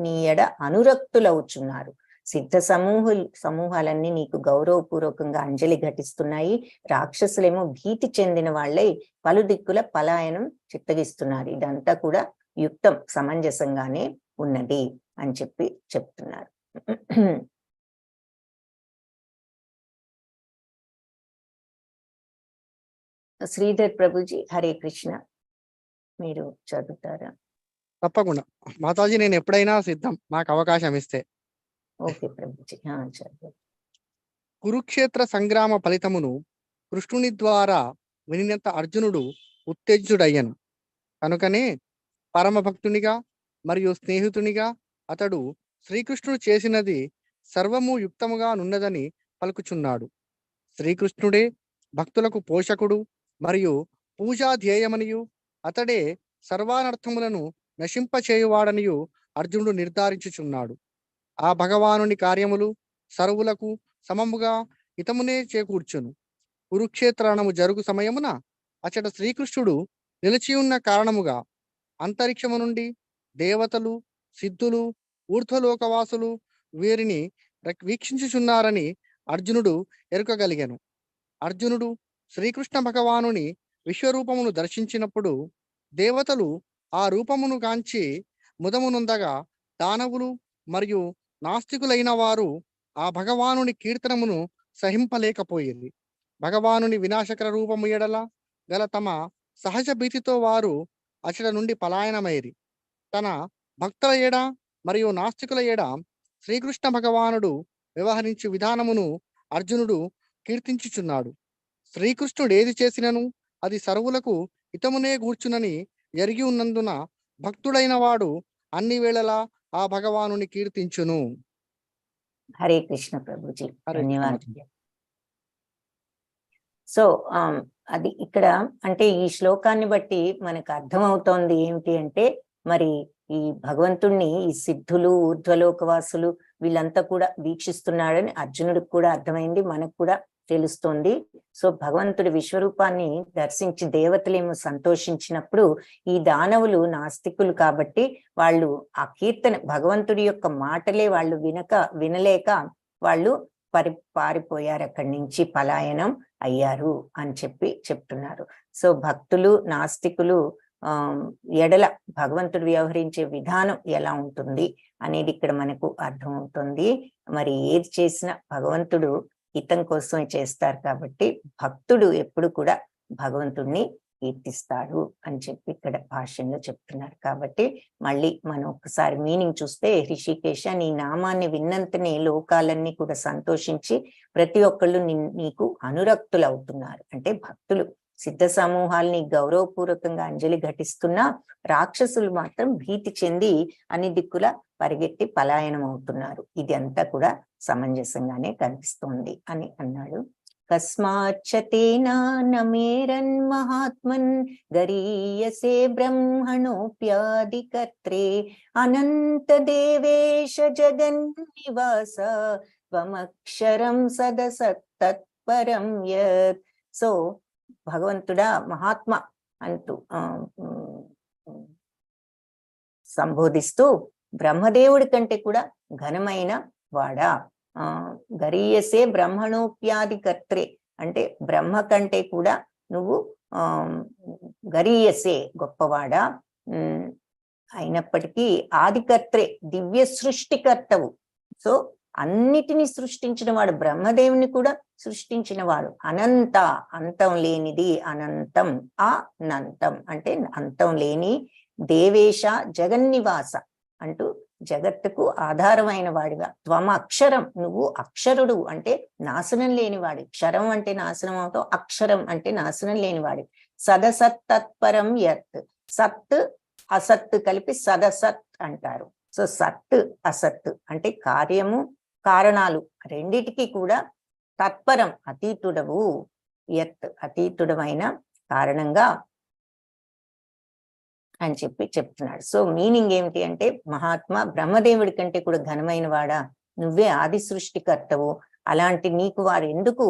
నీ ఎడ అనురక్తులవుచున్నారు. సిద్ధ సమూహాలన్నీ నీకు గౌరవపూర్వకంగా అంజలి ఘటిస్తున్నాయి. రాక్షసులేమో భీతి చెందిన వాళ్ళై పలు దిక్కుల పలాయనం చిత్తగిస్తున్నారు. ఇదంతా కూడా యుక్తం, సమంజసంగానే ఉన్నది అని చెప్తున్నారు. శ్రీధర్ ప్రభుజీ, హరే కృష్ణ, మీరు చదువుతారా? తప్పకుండా మాతాజీ, నేను ఎప్పుడైనా సిద్ధం, నాకు అవకాశం ఇస్తే. ఓకే ప్రభుజీ, చదువు. కురుక్షేత్ర సంగ్రామ ఫలితమును కృష్ణుని ద్వారా వినినంత అర్జునుడు ఉత్తేజితుడయ్యను. కనుకనే పరమ భక్తునిగా మరియు స్నేహితునిగా అతడు శ్రీకృష్ణుడు చేసినది సర్వము యుక్తముగా నున్నదని పలుకుచున్నాడు. శ్రీకృష్ణుడే భక్తులకు పోషకుడు మరియు పూజా ధ్యేయమనియు, అతడే సర్వానర్థములను నశింపచేయువాడనియు అర్జునుడు నిర్ధారించుచున్నాడు. ఆ భగవానుని కార్యములు సర్వులకు సమముగా హితమునే చేకూర్చును. కురుక్షేత్రణము జరుగు సమయమున అచట శ్రీకృష్ణుడు నిలిచియున్న కారణముగా అంతరిక్షము నుండి దేవతలు, సిద్ధులు, ఊర్ధ్వలోకవాసులు వీరిని వీక్షించుచున్నారని అర్జునుడు ఎరుకగలిగాను. అర్జునుడు శ్రీకృష్ణ భగవానుని విశ్వరూపమును దర్శించినప్పుడు దేవతలు ఆ రూపమును గాంచి ముదమునొందగా దానవులు మరియు నాస్తికులైన వారు ఆ భగవానుని కీర్తనమును సహింపలేకపోయింది. భగవానుని వినాశకర రూపము ఎడల గల తమ సహజ భీతితో వారు అచట నుండి పలాయనమైరి. తన భక్తుల ఏడ మరియు నాస్తికుల ఏడ శ్రీకృష్ణ భగవానుడు వ్యవహరించు విధానమును అర్జునుడు కీర్తించుచున్నాడు. శ్రీకృష్ణుడు ఏది చేసినను అది సర్వులకు హితమునే గూర్చునని ఎరిగి ఉన్నందున భక్తుడైన వాడు అన్ని వేళలా ఆ భగవానుని కీర్తించును. హరే కృష్ణ ప్రభుజీ, హరే కృష్ణ. ధన్యవాదాలు. సో అది ఇక్కడ అంటే ఈ శ్లోకాన్ని బట్టి మనకు అర్థమవుతోంది ఏమిటి అంటే, మరి ఈ భగవంతుణ్ణి ఈ సిద్ధులు ఊర్ధ్వలోకవాసులు వీళ్ళంతా కూడా వీక్షిస్తున్నాడని అర్జునుడికి కూడా అర్థమైంది, మనకు కూడా తెలుస్తోంది. సో భగవంతుడి విశ్వరూపాన్ని దర్శించి దేవతలేమో సంతోషించినప్పుడు ఈ దానవులు నాస్తికులు కాబట్టి వాళ్ళు ఆ కీర్తన భగవంతుడి యొక్క మాటలే వాళ్ళు వినలేక వాళ్ళు పారిపోయారు, అక్కడి నుంచి పలాయనం అయ్యారు అని చెప్తున్నారు. సో భక్తులు నాస్తికులు ఎడల భగవంతుడు వ్యవహరించే విధానం ఎలా ఉంటుంది అనేది ఇక్కడ మనకు అర్థమవుతుంది. మరి ఏది చేసినా భగవంతుడు హితం కోసమే చేస్తారు కాబట్టి భక్తుడు ఎప్పుడు కూడా భగవంతుడిని కీర్తిస్తాడు అని ఇక్కడ భాష్యంలో చెప్తున్నారు. కాబట్టి మళ్ళీ మనం ఒకసారి మీనింగ్ చూస్తే, హృషికేశ నీ నామాన్ని విన్నంతనే లోకాలన్నీ కూడా సంతోషించి ప్రతి ఒక్కళ్ళు నీకు అనురక్తులు అవుతున్నారు. అంటే భక్తులు సిద్ధ సమూహాల్ని గౌరవపూర్వకంగా అంజలి ఘటిస్తున్నా రాక్షసులు మాత్రం భీతి చెంది అన్ని దిక్కుల పరిగెత్తి పలాయనం అవుతున్నారు. ఇది అంతా కూడా సమంజసంగానే కనిపిస్తోంది అని అన్నాడు. కస్మాచ్చతేనా నమేరన్ మహాత్మన్ గరీయసే బ్రహ్మణోప్యాదికర్త్రే అనంత దేవేశ జగన్నివాస త్వమక్షరం సదసత్తత్పరం యత్. సో భగవంతుడా మహాత్మ అంటూ సంబోధిస్తూ బ్రహ్మదేవుడి కంటే కూడా ఘనమైన వాడా, గరీయసే బ్రహ్మణోప్యాదికర్త్రే అంటే బ్రహ్మ కంటే కూడా నువ్వు గరీయసే గొప్పవాడా, అయినప్పటికీ ఆదికర్త్రే దివ్య సృష్టికర్తవు. సో అన్నిటినీ సృష్టించిన వాడు, బ్రహ్మదేవుని కూడా సృష్టించిన వాడు. అనంత అంతం లేనిది అనంతం, అనంతం అంటే అంతం లేని, దేవేశ జగన్నివాస అంటూ జగత్తుకు ఆధారమైన వాడిగా, త్వమ అక్షరం నువ్వు అక్షరుడు అంటే నాశనం లేనివాడి, క్షరం అంటే నాశనం అవుతావు, అక్షరం అంటే నాశనం లేనివాడి, సదసత్ తత్పరం యత్, సత్ అసత్ కలిపి సదసత్ అంటారు. సో సత్ అసత్ అంటే కార్యము కారణాలు రెండిటికి కూడా తత్పరం అతీతుడవు, యత్ అతీతుడమైన కారణంగా అని చెప్తున్నాడు. సో మీనింగ్ ఏమిటి అంటే, మహాత్మ బ్రహ్మదేవుడి కంటే కూడా ఘనమైన వాడా, నువ్వే ఆది సృష్టికర్తవు, అలాంటి నీకు వారు ఎందుకు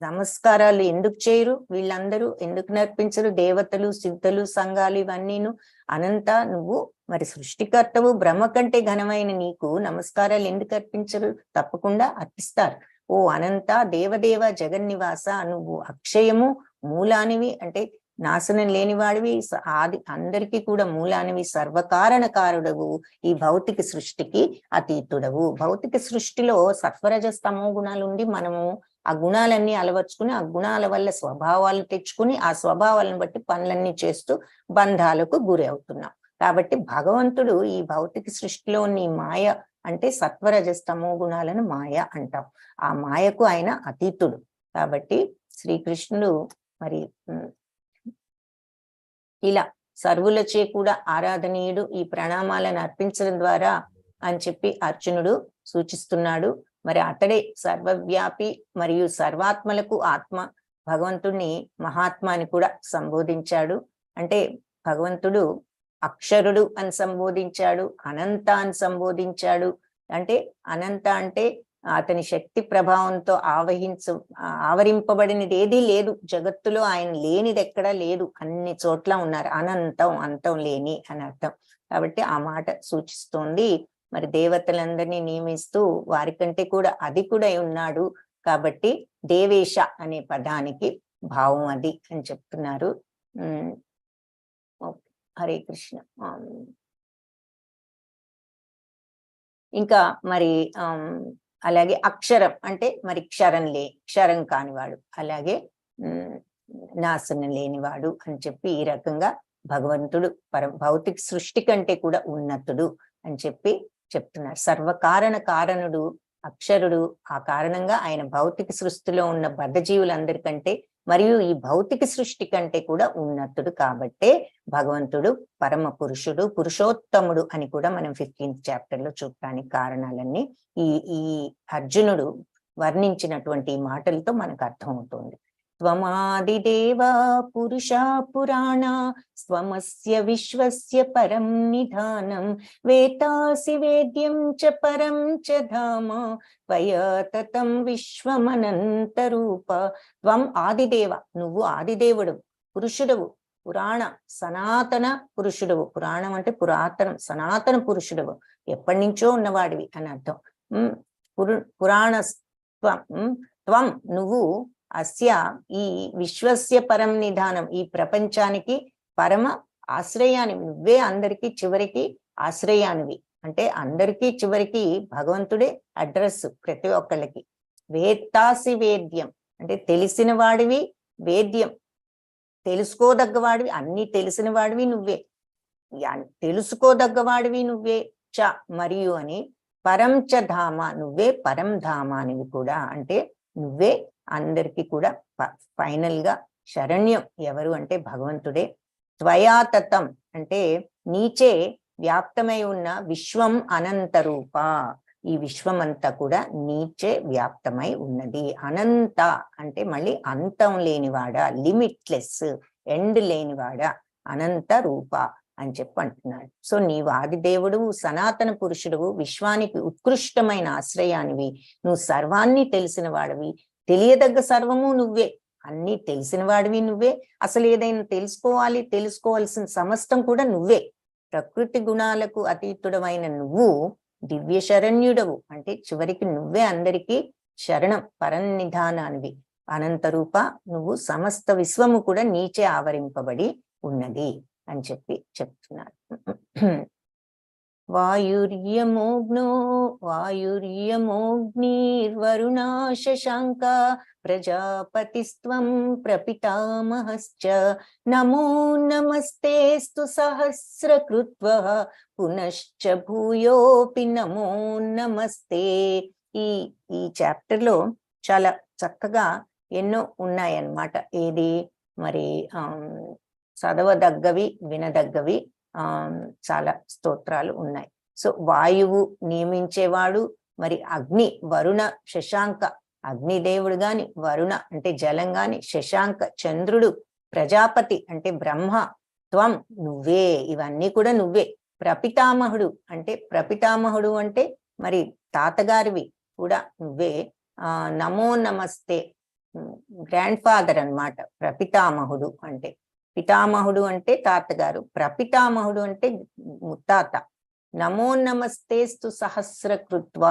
నమస్కారాలు ఎందుకు చేయరు, వీళ్ళందరూ ఎందుకు నర్పించరు, దేవతలు సిద్ధులు సంఘాలు ఇవన్నీను, అనంత నువ్వు మరి సృష్టికర్తవు, బ్రహ్మ కంటే ఘనమైన నీకు నమస్కారాలు ఎందుకు అర్పించరు, తప్పకుండా అర్పిస్తారు. ఓ అనంత దేవదేవ జగన్నివాస నువ్వు అక్షయము మూలానివి అంటే నాశనం లేనివాడివి, ఆది అందరికీ కూడా మూలానివి, సర్వకారణకారుడవు, ఈ భౌతిక సృష్టికి అతీతుడవు. భౌతిక సృష్టిలో సత్వరజ స్తమో గుణాలు ఉండి మనము ఆ గుణాలన్నీ అలవర్చుకుని ఆ గుణాల వల్ల స్వభావాలు తెచ్చుకుని ఆ స్వభావాలను బట్టి పనులన్నీ చేస్తూ బంధాలకు గురి అవుతున్నాం. కాబట్టి భగవంతుడు ఈ భౌతిక సృష్టిలోని మాయ అంటే సత్వరజస్తమో గుణాలను మాయ అంటాం. ఆ మాయకు ఆయన అతీతుడు. కాబట్టి శ్రీకృష్ణుడు మరి ఇలా సర్వులచే కూడా ఆరాధనీయుడు, ఈ ప్రణామాలను అర్పించడం ద్వారా అని అర్జునుడు సూచిస్తున్నాడు. మరి అతడే సర్వవ్యాపి మరియు సర్వాత్మలకు ఆత్మ. భగవంతుడిని మహాత్మ అని కూడా సంబోధించాడు. అంటే భగవంతుడు అక్షరుడు అని సంబోధించాడు, అనంత అని సంబోధించాడు. అంటే అనంత అంటే అతని శక్తి ప్రభావంతో ఆవరింపబడినది ఏదీ లేదు జగత్తులో, ఆయన లేనిది ఎక్కడా లేదు, అన్ని చోట్ల ఉన్నారు, అనంతం, అంతం లేని అని అర్థం. కాబట్టి ఆ మాట సూచిస్తోంది. మరి దేవతలందరినీ నియమిస్తూ వారికంటే కూడా అధికుడై ఉన్నాడు కాబట్టి దేవేశ అనే పదానికి భావం అది అని చెప్తున్నారు. హరే కృష్ణ. ఇంకా మరి అలాగే అక్షరం అంటే మరి క్షరం కానివాడు, అలాగే నాశనం లేనివాడు అని చెప్పి ఈ రకంగా భగవంతుడు భౌతిక సృష్టి కంటే కూడా ఉన్నతుడు అని చెప్పి చెప్తున్నారు. సర్వకారణ కారణుడు అక్షరుడు. ఆ కారణంగా ఆయన భౌతిక సృష్టిలో ఉన్న బద్ధజీవులందరికంటే మరియు ఈ భౌతిక సృష్టి కంటే కూడా ఉన్నతుడు కాబట్టే భగవంతుడు పరమ పురుషుడు, పురుషోత్తముడు అని కూడా మనం 15th చాప్టర్ లో చూడటానికి కారణాలన్నీ ఈ అర్జునుడు వర్ణించినటువంటి మాటలతో మనకు అర్థమవుతుంది. త్వమాదిదేవ పురుషా పురాణ స్వమస్య విశ్వస్య పరం నిధానం వేతాసి వేద్యం చ పరం చ ధామ త్వయా తతం విశ్వమనంత రూప. త్వం ఆదిదేవ, నువ్వు ఆదిదేవుడు, పురుషుడవు, పురాణ సనాతన పురుషుడవు. పురాణం అంటే పురాతనం, సనాతన పురుషుడవు, ఎప్పటి నుంచో ఉన్నవాడివి అని అర్థం. పురాణ త్వం నువ్వు అస్య ఈ విశ్వస్య పరం నిధానం, ఈ ప్రపంచానికి పరమ ఆశ్రయానివి, నువ్వే అందరికీ చివరికి ఆశ్రయానివి. అంటే అందరికీ చివరికి భగవంతుడే అడ్రస్ ప్రతి ఒక్కళ్ళకి. వేత్తాసి వేద్యం అంటే తెలిసిన వాడివి, వేద్యం తెలుసుకోదగ్గవాడివి, అన్ని తెలిసిన వాడివి నువ్వే, తెలుసుకోదగ్గవాడివి నువ్వే, చ మరియు అని పరం చ ధామ, నువ్వే పరం ధామానివి కూడా. అంటే నువ్వే అందరికీ కూడా ఫైనల్ గా శరణ్యం ఎవరు అంటే భగవంతుడే. త్వయా తతం అంటే నీచే వ్యాప్తమై ఉన్న విశ్వం అనంత రూప, ఈ విశ్వం అంతా కూడా నీచే వ్యాప్తమై ఉన్నది. అనంత అంటే మళ్ళీ అంతం లేనివాడా, లిమిట్లెస్, ఎండ్ లేనివాడా, అనంత రూప అని చెప్పి అంటున్నాడు. సో నీవు ఆదిదేవుడువు, సనాతన పురుషుడువు, విశ్వానికి ఉత్కృష్టమైన ఆశ్రయానివి, నువ్వు సర్వాన్ని తెలిసిన వాడివి, తెలియదగ్గ సర్వము నువ్వే, అన్ని తెలిసిన వాడివి నువ్వే, అసలు ఏదైనా తెలుసుకోవాల్సిన సమస్తం కూడా నువ్వే. ప్రకృతి గుణాలకు అతీతుడమైన నువ్వు దివ్య శరణ్యుడవు, అంటే చివరికి నువ్వే అందరికీ శరణం, పరనిధానానివి. అనంతరూప, నువ్వు సమస్త విశ్వము కూడా నీచే ఆవరింపబడి ఉన్నది అని చెప్పి చెప్తున్నారు. వాయుర్యమోగ్నిర్వరుణా శశాంక ప్రజాపతిస్త్వం ప్రపితామహశ్చ నమో నమస్తేస్తు సహస్రకృత్వః పునశ్చ భూయోపి నమో నమస్తే. ఈ చాప్టర్ లో చాలా చక్కగా ఎన్నో ఉన్నాయన్నమాట. ఏది మరి చదవదగ్గవి, వినదగ్గవి చాలా స్తోత్రాలు ఉన్నాయి. సో వాయువు నియమించేవాడు, మరి అగ్ని, వరుణ, శశాంక, అగ్నిదేవుడు గాని, వరుణ అంటే జలం గాని, శశాంక చంద్రుడు, ప్రజాపతి అంటే బ్రహ్మ, త్వం నువ్వే, ఇవన్నీ కూడా నువ్వే. ప్రపితామహుడు అంటే మరి తాతగారివి కూడా నువ్వే. నమో నమస్తే, గ్రాండ్ ఫాదర్ అన్నమాట ప్రపితామహుడు అంటే. పితామహుడు అంటే తాతగారు, ప్రపితామహుడు అంటే ముత్తాత. నమో నమస్తేస్తు సహస్రకృత్వ,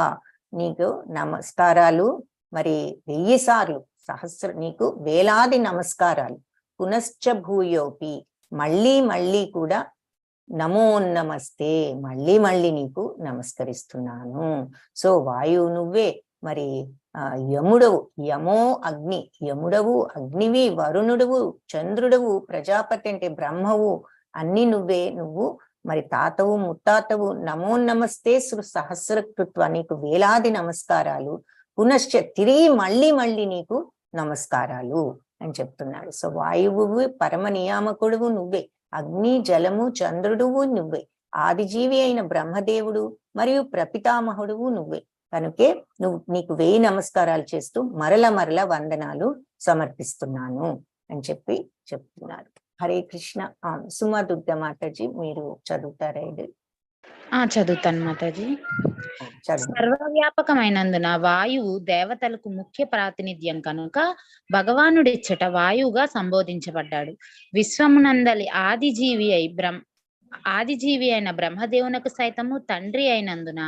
నీకు నమస్కారాలు మరి 1000 సార్లు, నీకు వేలాది నమస్కారాలు. పునశ్చ భూయోపి, మళ్ళీ కూడా నమో నమస్తే, మళ్ళీ నీకు నమస్కరిస్తున్నాను. సో వాయువు నువ్వే, మరి యముడవు, యమో అగ్ని, యముడవు అగ్నివి, వరుణుడవు చంద్రుడవు, ప్రజాపతి అంటే బ్రహ్మవు, అన్ని నువ్వే. నువ్వు మరి తాతవు ముత్తాతవు. నమో నమస్తే సహస్రకృత్వ, నీకు వేలాది నమస్కారాలు. పునశ్చ తిరిగి మళ్ళీ నీకు నమస్కారాలు అని చెప్తున్నాడు. సో వాయువు పరమ నియామకుడువు నువ్వే, అగ్ని జలము చంద్రుడువు నువ్వే, ఆదిజీవి అయిన బ్రహ్మదేవుడు మరియు ప్రపితామహుడువు నువ్వే. కనుకే నీకు 1000 నమస్కారాలు చేస్తూ మరల వందనాలు సమర్పిస్తున్నాను అని చెప్పి చెప్తున్నారు. హరే కృష్ణ. సుమా దుర్గా మాతాజీ మీరు చదువుతారా ఇది? చదువుతాను మాతాజీ. చదువు. సర్వవ్యాపకమైనందున వాయువు దేవతలకు ముఖ్య ప్రాతినిధ్యం కనుక భగవానుడిచ్చట వాయువుగా సంబోధించబడ్డాడు. విశ్వమునందలి ఆదిజీవి అయిన బ్రహ్మదేవునకు సైతము తండ్రి అయినందున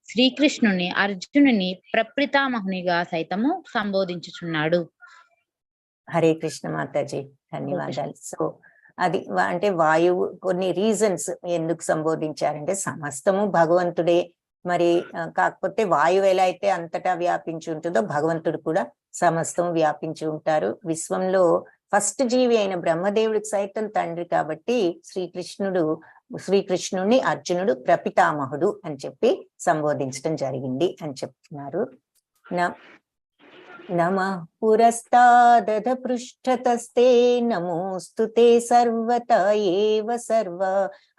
శ్రీకృష్ణుని అర్జునుని ప్రప్రితామహునిగా సైతము సంబోధించుచున్నాడు. హరే కృష్ణ మాతాజీ, ధన్యవాదాలు. సో అది అంటే వాయువు కొన్ని రీజన్స్ ఎందుకు సంబోధించారంటే సమస్తము భగవంతుడే. మరి కాకపోతే వాయువు ఎలా అయితే అంతటా వ్యాపించి ఉంటుందో భగవంతుడు కూడా సమస్తం వ్యాపించి ఉంటారు. విశ్వంలో ఫస్ట్ జీవి అయిన బ్రహ్మదేవుడికి సైతం తండ్రి కాబట్టి శ్రీకృష్ణుడిని అర్జునుడు ప్రపితామహుడు అని చెప్పి సంబోధించడం జరిగింది అని చెప్తున్నారు. నమః పురస్తాదధ పృష్ఠతస్తే నమోస్తుతే సర్వత ఏవ సర్వ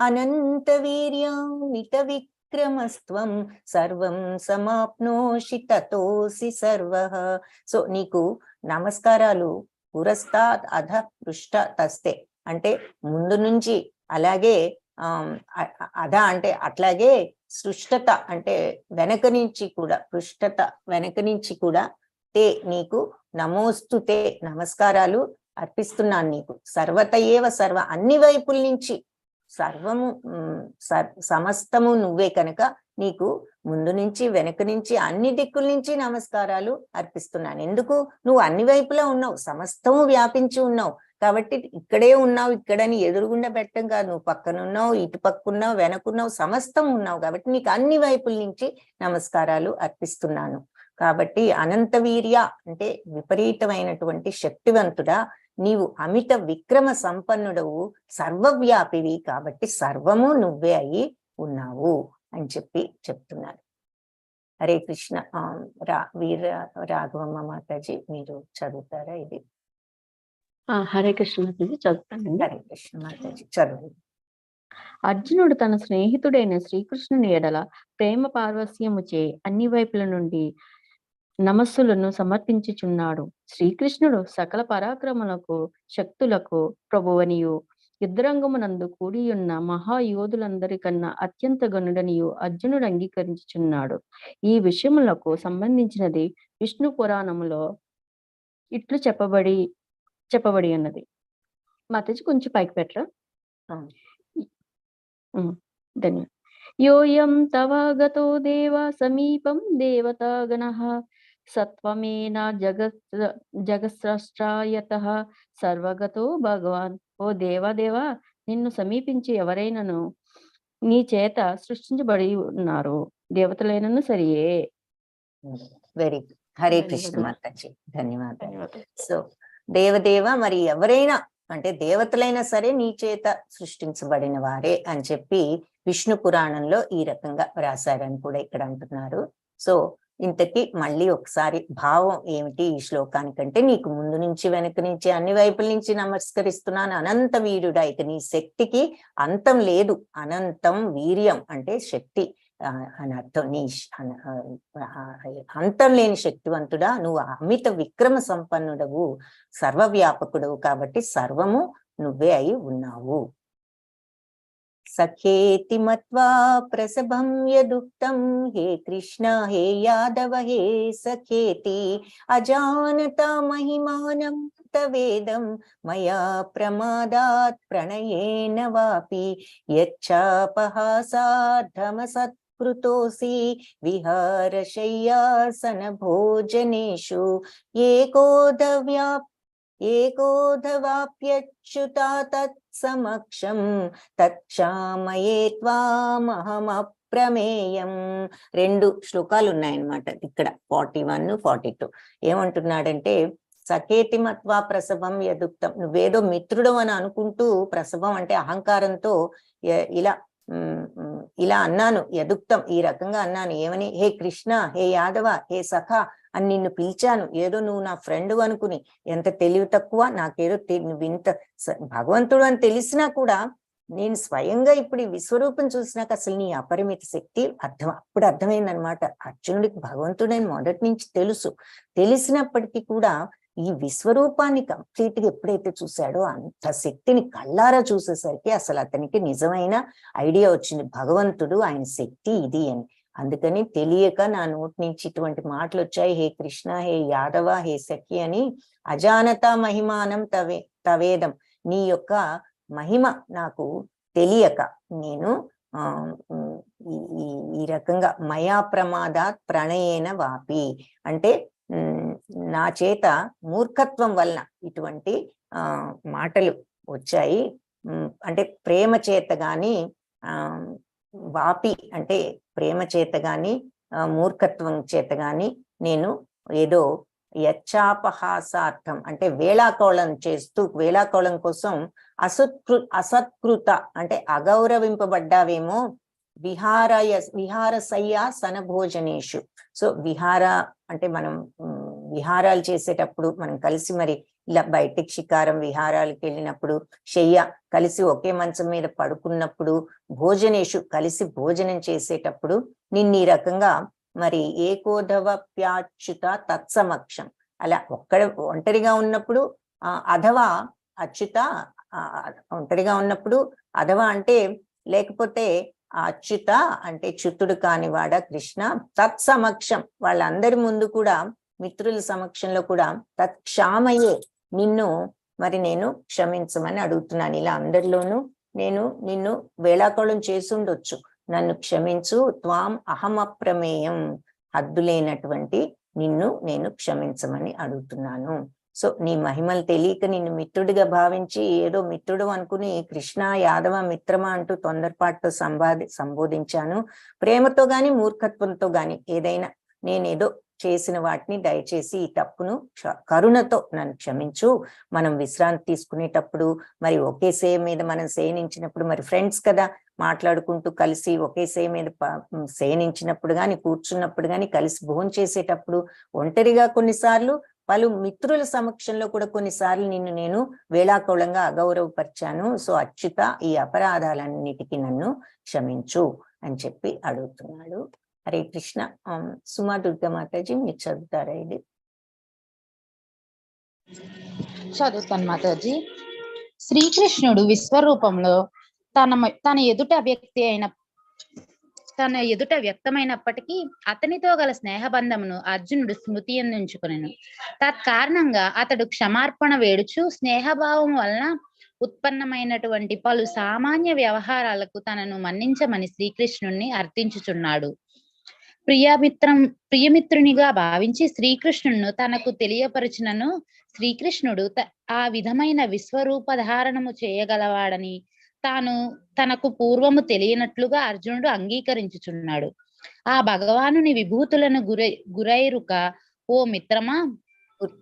అనంత వీర్యామిత విక్రమస్త్వం సర్వం సమాప్నోషి తతోసి సర్వః. సో నీకు నమస్కారాలు పురస్తాద్ అధ పృష్ఠతస్తే అంటే ముందు నుంచి, అలాగే అధ అంటే అట్లాగే, సృష్టత అంటే వెనక నుంచి కూడా, పృష్ఠత వెనక నుంచి కూడా, తే నీకు నమోస్తుతే నమస్కారాలు అర్పిస్తున్నాను నీకు. సర్వత ఏవ సర్వ అన్ని వైపుల నుంచి సర్వము సమస్తము నువ్వే కనుక నీకు ముందు నుంచి వెనక నుంచి అన్ని దిక్కుల నుంచి నమస్కారాలు అర్పిస్తున్నాను. ఎందుకు? నువ్వు అన్ని వైపులా ఉన్నావు, సమస్తము వ్యాపించి ఉన్నావు కాబట్టి ఇక్కడే ఉన్నావు, ఇక్కడని ఎదురుగుండా పెట్టం కాదు, నువ్వు పక్కనున్నావు, ఇటు పక్కున్నావు, వెనకున్నావు, సమస్తం ఉన్నావు కాబట్టి నీకు అన్ని వైపుల నుంచి నమస్కారాలు అర్పిస్తున్నాను. కాబట్టి అనంత వీర్య అంటే విపరీతమైనటువంటి శక్తివంతుడా, నీవు అమిత విక్రమ సంపన్నుడవు, సర్వవ్యాపివి కాబట్టి సర్వము నువ్వే అయి ఉన్నావు అని చెప్పి చెప్తున్నారు. హరే కృష్ణ. వీర రాఘవమ్మ మాతాజీ మీరు చదువుతారా ఇది? హరే కృష్ణ మాతాజీ చదువుతానండి. హరే కృష్ణ మాతాజీ చదువు. అర్జునుడు తన స్నేహితుడైన శ్రీకృష్ణుని ఎడల ప్రేమ పార్వస్యముచే అన్ని వైపుల నుండి నమస్సులను సమర్పించుచున్నాడు. శ్రీకృష్ణుడు సకల పరాక్రములకు శక్తులకు ప్రభువనియు యుద్ధరంగమునందు కూడియున్న మహాయోధులందరికన్నా అత్యంత గనుడనియు అర్జునుడు అంగీకరించుచున్నాడు. ఈ విషయములకు సంబంధించినది విష్ణు పురాణములో ఇట్లు చెప్పబడి ఉన్నది. మాతాజీ కొంచెం పైకి పెట్టరా? ధన్యవాదాలు. యోయం తవాగతో దేవ సమీపం దేవతాగణః సత్వమేన జగస్రష్టాయతః సర్వగతో భగవాన్. ఓ దేవా నిన్ను సమీపించి ఎవరైనాను నీ చేత సృష్టించబడి ఉన్నారు, దేవతలైనను సరియే. Very good. హరే కృష్ణ మాతాజీ, ధన్యవాదాలు. సో దేవదేవ మరి ఎవరైనా అంటే దేవతలైనా సరే నీ చేత సృష్టించబడిన వారే అని చెప్పి విష్ణు పురాణంలో ఈ రకంగా రాశారని కూడా ఇక్కడ అంటున్నారు. సో ఇంతకీ మళ్ళీ ఒకసారి భావం ఏమిటి ఈ శ్లోకానికంటే, నీకు ముందు నుంచి వెనక నుంచి అన్ని వైపుల నుంచి నమస్కరిస్తున్నాను అనంత వీరుడా, ఇక నీ శక్తికి అంతం లేదు. అనంతం వీర్యం అంటే శక్తి అని అర్థం. నీ అంతం లేని శక్తివంతుడా, నువ్వు అమిత విక్రమ సంపన్నుడవు, సర్వవ్యాపకుడవు కాబట్టి సర్వము నువ్వే అయి ఉన్నావు. సఖేతి మత్వా ప్రసభం యదుక్తం హే కృష్ణ హే యాదవ హే సఖేతి అజానత మహిమానం తవేదం మయా ప్రమాదాత్ ప్రణయేన వాపి యచ్చాపహాసార్థమసత్కృతోసి విహారశయ్యాసన భోజనేషు ఏకోధవాప్యచ్యుతా తత్సమక్షం తత్క్షామయే త్వామహమప్రమేయం. 2 శ్లోకాలు ఉన్నాయన్నమాట ఇక్కడ, 41, 42. ఏమంటున్నాడంటే, సఖేతి మత్వా ప్రసవం యదుక్తం, నువ్వేదో మిత్రుడు అని అనుకుంటూ, ప్రసవం అంటే అహంకారంతో ఇలా అన్నాను, యదుక్తం ఈ రకంగా అన్నాను. ఏమని? హే కృష్ణ, హే యాదవ, హే సఖ అని నిన్ను పిలిచాను. ఏదో నువ్వు నా ఫ్రెండ్ అనుకుని. ఎంత తెలివి తక్కువ, నాకేదో నువ్వు ఇంత భగవంతుడు అని తెలిసినా కూడా నేను స్వయంగా ఇప్పుడు ఈ విశ్వరూపం చూసినాక అసలు నీ అపరిమిత శక్తి అప్పుడు అర్థమైందనమాట. అర్జునుడికి భగవంతుడని మొదటి నుంచి తెలుసు. తెలిసినప్పటికీ కూడా ఈ విశ్వరూపాన్ని కంప్లీట్ గా ఎప్పుడైతే చూశాడో అంత శక్తిని కళ్ళారా చూసేసరికి అసలు అతనికి నిజమైన ఐడియా వచ్చింది, భగవంతుడు ఆయన శక్తి ఇది అని. అందుకని తెలియక నా నోటి నుంచి ఇటువంటి మాటలు వచ్చాయి, హే కృష్ణ, హే యాదవ, హే సఖి అని. అజానత మహిమానం తవేదం, నీ యొక్క మహిమ నాకు తెలియక నేను ఈ రకంగా మయా ప్రమాదాత్ ప్రణయేన వాపి అంటే నా చేత మూర్ఖత్వం వలన ఇటువంటి మాటలు వచ్చాయి. అంటే ప్రేమ చేత గాని వాపి అంటే ప్రేమ చేత గాని మూర్ఖత్వం చేత గాని నేను ఏదో యచ్చాపహాసార్థం అంటే వేళాకోళం చేస్తూ, వేళాకోళం కోసం అసత్కృత అంటే అగౌరవింపబడ్డావేమో, విహారశయ్యా సనభోజనేషు. సో విహార అంటే మనం విహారాలు చేసేటప్పుడు మనం కలిసి మరి ఇలా బయటికి షికారం విహారాలకు వెళ్ళినప్పుడు, శయ్య కలిసి ఒకే మంచం మీద పడుకున్నప్పుడు, భోజనేషు కలిసి భోజనం చేసేటప్పుడు నిన్ను ఈ రకంగా మరి ఏకోధవప్యాచ్యుత తత్సమక్షం అలా ఒంటరిగా ఉన్నప్పుడు అథవా అచ్యుత ఒంటరిగా ఉన్నప్పుడు, అథవా అంటే లేకపోతే అచ్యుత అంటే చ్యుతుడు కానివాడ కృష్ణ, తత్సమక్షం వాళ్ళందరి ముందు కూడా మిత్రుల సమక్షంలో కూడా తత్క్షామయే నిన్ను మరి నేను క్షమించమని అడుగుతున్నాను. ఇలా అందరిలోనూ నేను నిన్ను వేళాకోళం చేసుండొచ్చు, నన్ను క్షమించు. త్వాం అహమప్రమేయం, హద్దులేనటువంటి నిన్ను నేను క్షమించమని అడుగుతున్నాను. సో నీ మహిమలు తెలియక నిన్ను మిత్రుడిగా భావించి ఏదో మిత్రుడు అనుకుని కృష్ణ యాదవ మిత్రమా అంటూ తొందరపాటుతో సంబోధించాను. ప్రేమతో గాని మూర్ఖత్వంతో గాని ఏదైనా నేనేదో చేసిన వాటిని దయచేసి ఈ తప్పును కరుణతో నన్ను క్షమించు. మనం విశ్రాంతి తీసుకునేటప్పుడు మరి ఒకే సేవ మీద మనం శయనించినప్పుడు మరి ఫ్రెండ్స్ కదా, మాట్లాడుకుంటూ కలిసి ఒకే సేవ మీద శయనించినప్పుడు గాని కూర్చున్నప్పుడు గాని కలిసి భోజనం చేసేటప్పుడు ఒంటరిగా కొన్నిసార్లు పలు మిత్రుల సమక్షంలో కూడా కొన్నిసార్లు నిన్ను నేను వేళాకోళంగా అగౌరవపరిచాను. సో అచ్యుత ఈ అపరాధాలన్నిటికీ నన్ను క్షమించు అని చెప్పి అడుగుతున్నాడు. హరే కృష్ణ. సుమా దుర్గా మాతాజీ మీరు చదువుతారా ఇది? చదువుతాను మాతాజీ. శ్రీకృష్ణుడు విశ్వరూపంలో తన ఎదుట వ్యక్తమైనప్పటికీ అతనితో గల స్నేహబంధమును అర్జునుడు స్మృతి ఎందుకుకొనెను. తత్కారణంగా అతడు క్షమార్పణ వేడుచు స్నేహభావం వలన ఉత్పన్నమైనటువంటి పలు సామాన్య వ్యవహారాలకు తనను మన్నించమని శ్రీకృష్ణుణ్ణి అర్థించుచున్నాడు. ప్రియమిత్రునిగా భావించి శ్రీకృష్ణును తనకు తెలియపరిచినను శ్రీకృష్ణుడు ఆ విధమైన విశ్వరూపధారణము చేయగలవాడని తనకు పూర్వము తెలియనట్లుగా అర్జునుడు అంగీకరించుచున్నాడు. ఆ భగవానుని విభూతులను గురైరుక ఓ మిత్రమా,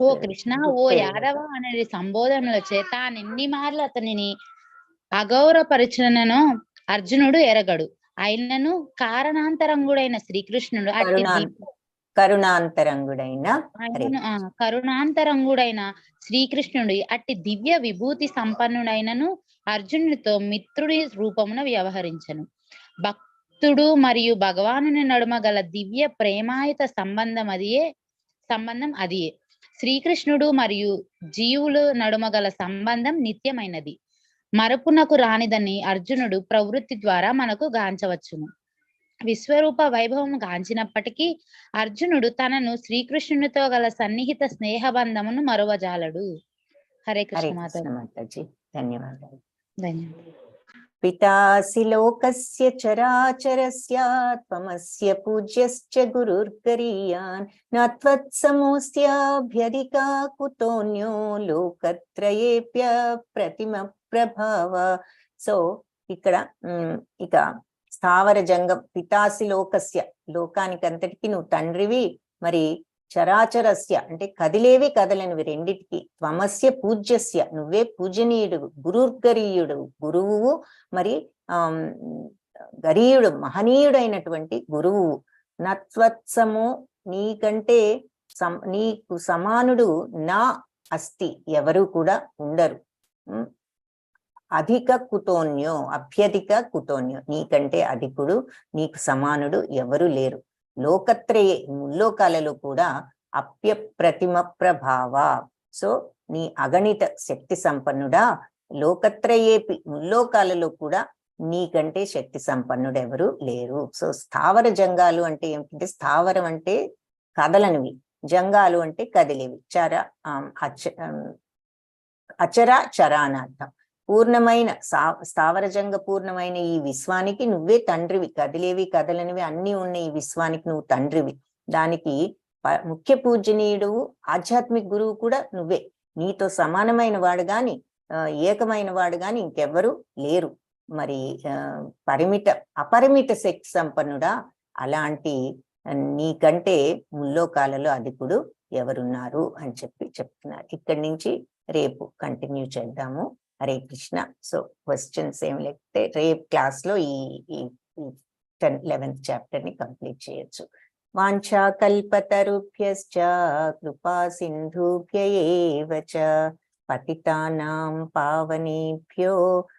ఓ కృష్ణ, ఓ యాదవ అనే సంబోధనల చేత ఎన్ని మార్లు అతనిని అగౌరవపరిచిననో అర్జునుడు ఎరగడు. అయినను కరుణాంతరంగుడైన శ్రీకృష్ణుడు అట్టి దివ్య విభూతి సంపన్నుడైనను అర్జునుడితో మిత్రుడి రూపమున వ్యవహరించను. భక్తుడు మరియు భగవానుని నడుమ గల దివ్య ప్రేమాయుత సంబంధం అదియే. శ్రీకృష్ణుడు మరియు జీవులు నడుమ గల సంబంధం నిత్యమైనది, మరపునకు రానిదని అర్జునుడు ప్రవృత్తి ద్వారా మనకు గాంచవచ్చును. విశ్వరూప వైభవం గాంచినప్పటికీ అర్జునుడు తనను శ్రీకృష్ణునితో గల సన్నిహిత స్నేహబంధమును మరువజాలడు. హరే కృష్ణ మాతాజీ. ధన్యవాదాలు. ధన్యవాదాలు. పితాసి లోకస్య చరాచరస్య త్వమస్య పూజ్యశ్చ గురుర్గరీయాన్ నత్వత్సమోస్త్యభ్యధికా కుతోన్యో లోకత్రయేప్య ప్రతిమ ప్రభావ. సో ఇక్కడ ఇక స్థావర జంగం పితాసి లోకస్య లోకానికంతటికి నువ్వు తండ్రివి, మరి చరాచరస్య అంటే కదిలేవి కదలనివి రెండిటికి, త్వమస్య పూజ్యస్య నువ్వే పూజనీయుడు, గురుర్గరీయుడు గురువు, మరి గరీయుడు మహనీయుడైనటువంటి గురువు. నత్వత్సమో నీకంటే నీకు సమానుడు నా అస్తి ఎవరు కూడా ఉండరు. అధిక కుతోన్యో అభ్యధిక కుతోన్యో నీకంటే అధికుడు నీకు సమానుడు ఎవరు లేరు. లోకత్రయే ముల్లోకాలలో కూడా అప్యప్రతిమ ప్రభావ సో నీ అగణిత శక్తి సంపన్నుడా, లోకత్రయేపి ముల్లోకాలలో కూడా నీకంటే శక్తి సంపన్నుడు ఎవరు లేరు. సో స్థావర జంగాలు అంటే ఏమిటంటే, స్థావరం అంటే కదలనివి, జంగాలు అంటే కదిలేవి, అచర చర అని అర్థం. పూర్ణమైన స్థావర జంగ పూర్ణమైన ఈ విశ్వానికి నువ్వే తండ్రివి, కదిలేవి కదలనివి అన్ని ఉన్న ఈ విశ్వానికి నువ్వు తండ్రివి. దానికి ముఖ్య పూజనీయుడు ఆధ్యాత్మిక గురువు కూడా నువ్వే. నీతో సమానమైన వాడు గాని ఏకమైన వాడు గాని ఇంకెవ్వరు లేరు. మరి అపరిమిత శక్తి సంపన్నుడా, అలాంటి నీకంటే ముల్లోకాలలో అధికుడు ఎవరున్నారు అని చెప్తున్నారు. ఇక్కడి నుంచి రేపు కంటిన్యూ చేద్దాము. హరే కృష్ణ. సో క్వశ్చన్స్ ఏం లేకపోతే రేపు క్లాస్ లో ఈ 11th చాప్టర్ ని కంప్లీట్ చేయొచ్చు. వాంఛా కల్పతరుభ్యశ్చ కృపా సింధుభ్య ఏవ చ పతితానాం పావనేభ్యో